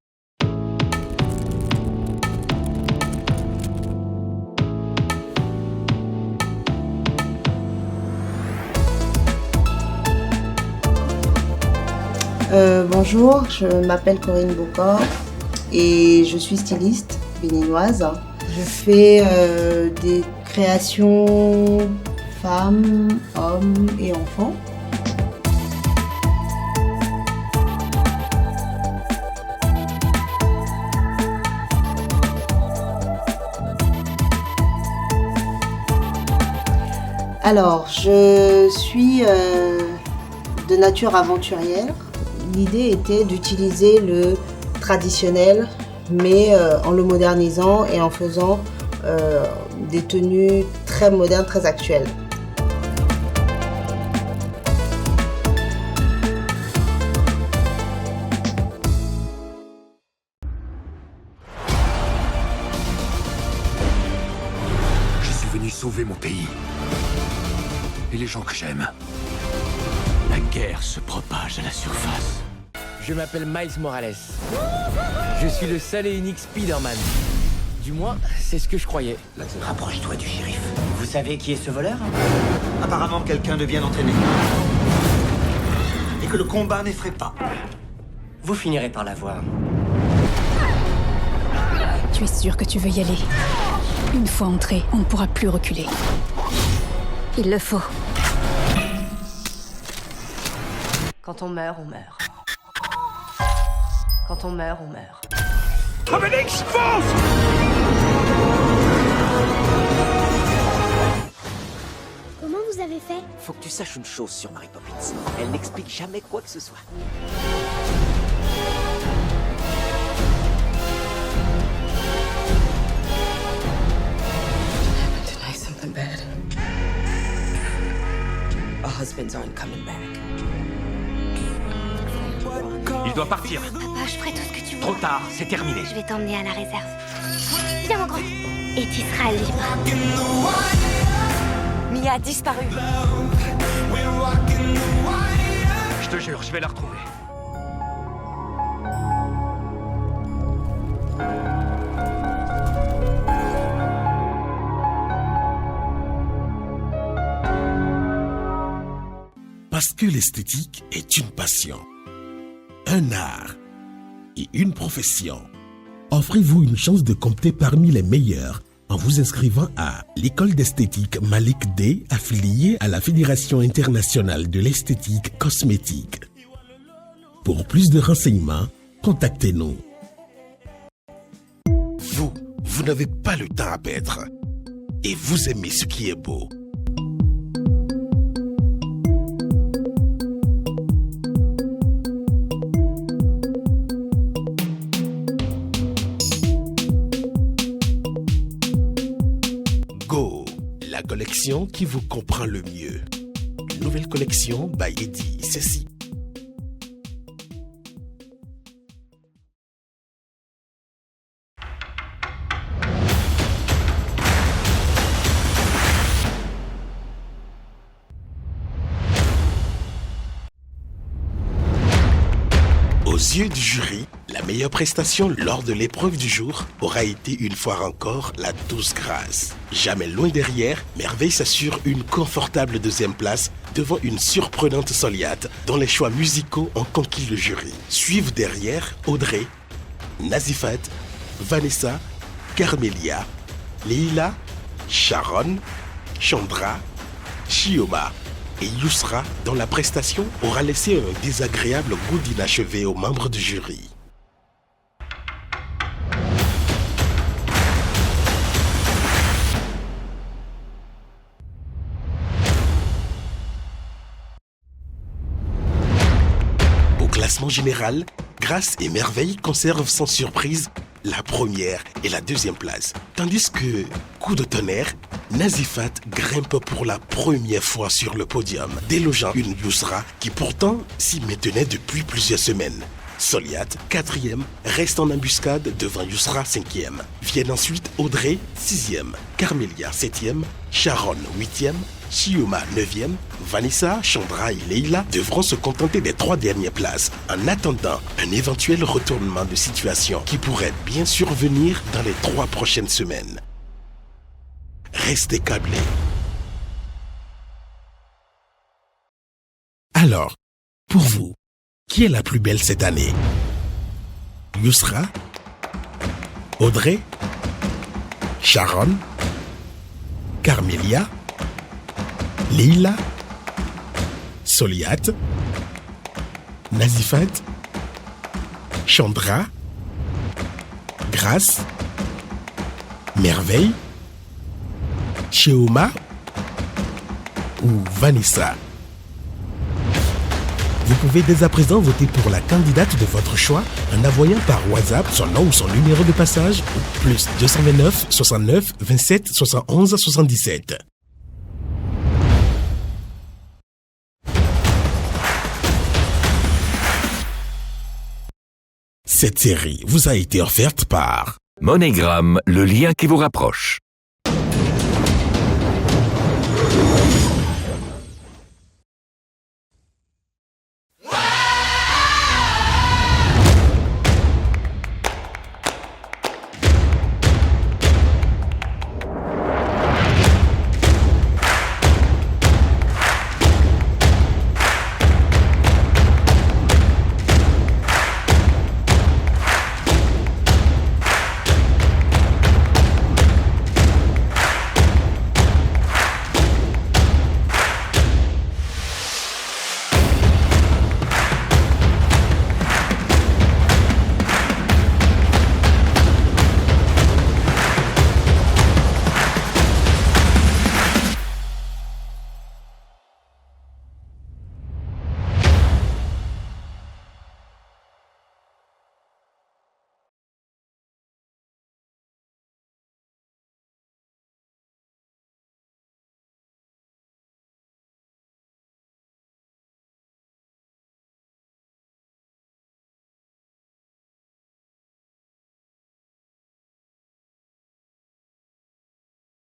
Speaker 19: Bonjour, je m'appelle Corinne Bocor et je suis styliste béninoise. Je fais des créations femmes, hommes et enfants. Alors, je suis de nature aventurière. L'idée était d'utiliser le traditionnel, mais en le modernisant et en faisant des tenues très modernes, très actuelles.
Speaker 7: Je suis venu sauver mon pays. Et les gens que j'aime. La guerre se propage à la surface.
Speaker 8: Je m'appelle Miles Morales. Je suis le seul et unique Spider-Man. Du moins, c'est ce que je croyais.
Speaker 9: Rapproche-toi du shérif. Vous savez qui est ce voleur? Apparemment quelqu'un de bien entraîné. Et que le combat n'effraie pas. Vous finirez par la voir.
Speaker 10: Tu es sûr que tu veux y aller? Une fois entré, on ne pourra plus reculer. Il le faut.
Speaker 20: Quand on meurt, on meurt. Quand on meurt, on meurt.
Speaker 7: Obélix, fonce!
Speaker 21: Comment vous avez fait?
Speaker 22: Faut que tu saches une chose sur Mary Poppins. Elle n'explique jamais quoi que ce soit.
Speaker 20: Tonight, something bad. Our husbands aren't coming back.
Speaker 7: Il doit partir.
Speaker 21: Papa, je ferai tout ce que tu veux.
Speaker 7: Trop tard, c'est terminé.
Speaker 21: Je vais t'emmener à la réserve. Viens, mon grand. Et tu seras libre.
Speaker 20: Mia a disparu.
Speaker 7: Je te jure, je vais la retrouver.
Speaker 1: Parce que l'esthétique est une passion, un art et une profession. Offrez-vous une chance de compter parmi les meilleurs en vous inscrivant à l'école d'esthétique Malik D, affiliée à la Fédération internationale de l'esthétique cosmétique. Pour plus de renseignements, contactez-nous. Vous n'avez pas le temps à perdre et vous aimez ce qui est beau. La collection qui vous comprend le mieux. Une nouvelle collection by Eddie Ceci. Aux yeux du jury, la meilleure prestation lors de l'épreuve du jour aura été une fois encore la douce grâce. Jamais loin derrière, Merveille s'assure une confortable deuxième place devant une surprenante Soliate dont les choix musicaux ont conquis le jury. Suivent derrière Audrey, Nazifat, Vanessa, Carmelia, Leila, Sharon, Chandra, Chioma et Yousra, dont la prestation aura laissé un désagréable goût d'inachevé aux membres du jury. Au classement général, Grâce et Merveille conservent sans surprise la première et la deuxième place. Tandis que, coup de tonnerre, Nazifat grimpe pour la première fois sur le podium, délogeant une Yousra qui pourtant s'y maintenait depuis plusieurs semaines. Soliate, 4e, reste en embuscade devant Yousra, 5e. Viennent ensuite Audrey, 6e, Carmelia, 7e, Sharon, 8e, Chioma, 9e, Vanessa, Chandra et Leila devront se contenter des 3 dernières places en attendant un éventuel retournement de situation qui pourrait bien survenir dans les 3 prochaines semaines. Restez câblés. Alors, pour vous, qui est la plus belle cette année? Yousra? Audrey? Sharon? Carmelia? Leila? Soliate? Nazifat? Chandra? Grâce? Merveille? Chioma? Ou Vanessa? Vous pouvez dès à présent voter pour la candidate de votre choix en envoyant par WhatsApp son nom ou son numéro de passage au plus 229 69 27 71 77. Cette série vous a été offerte par
Speaker 2: MoneyGram, le lien qui vous rapproche.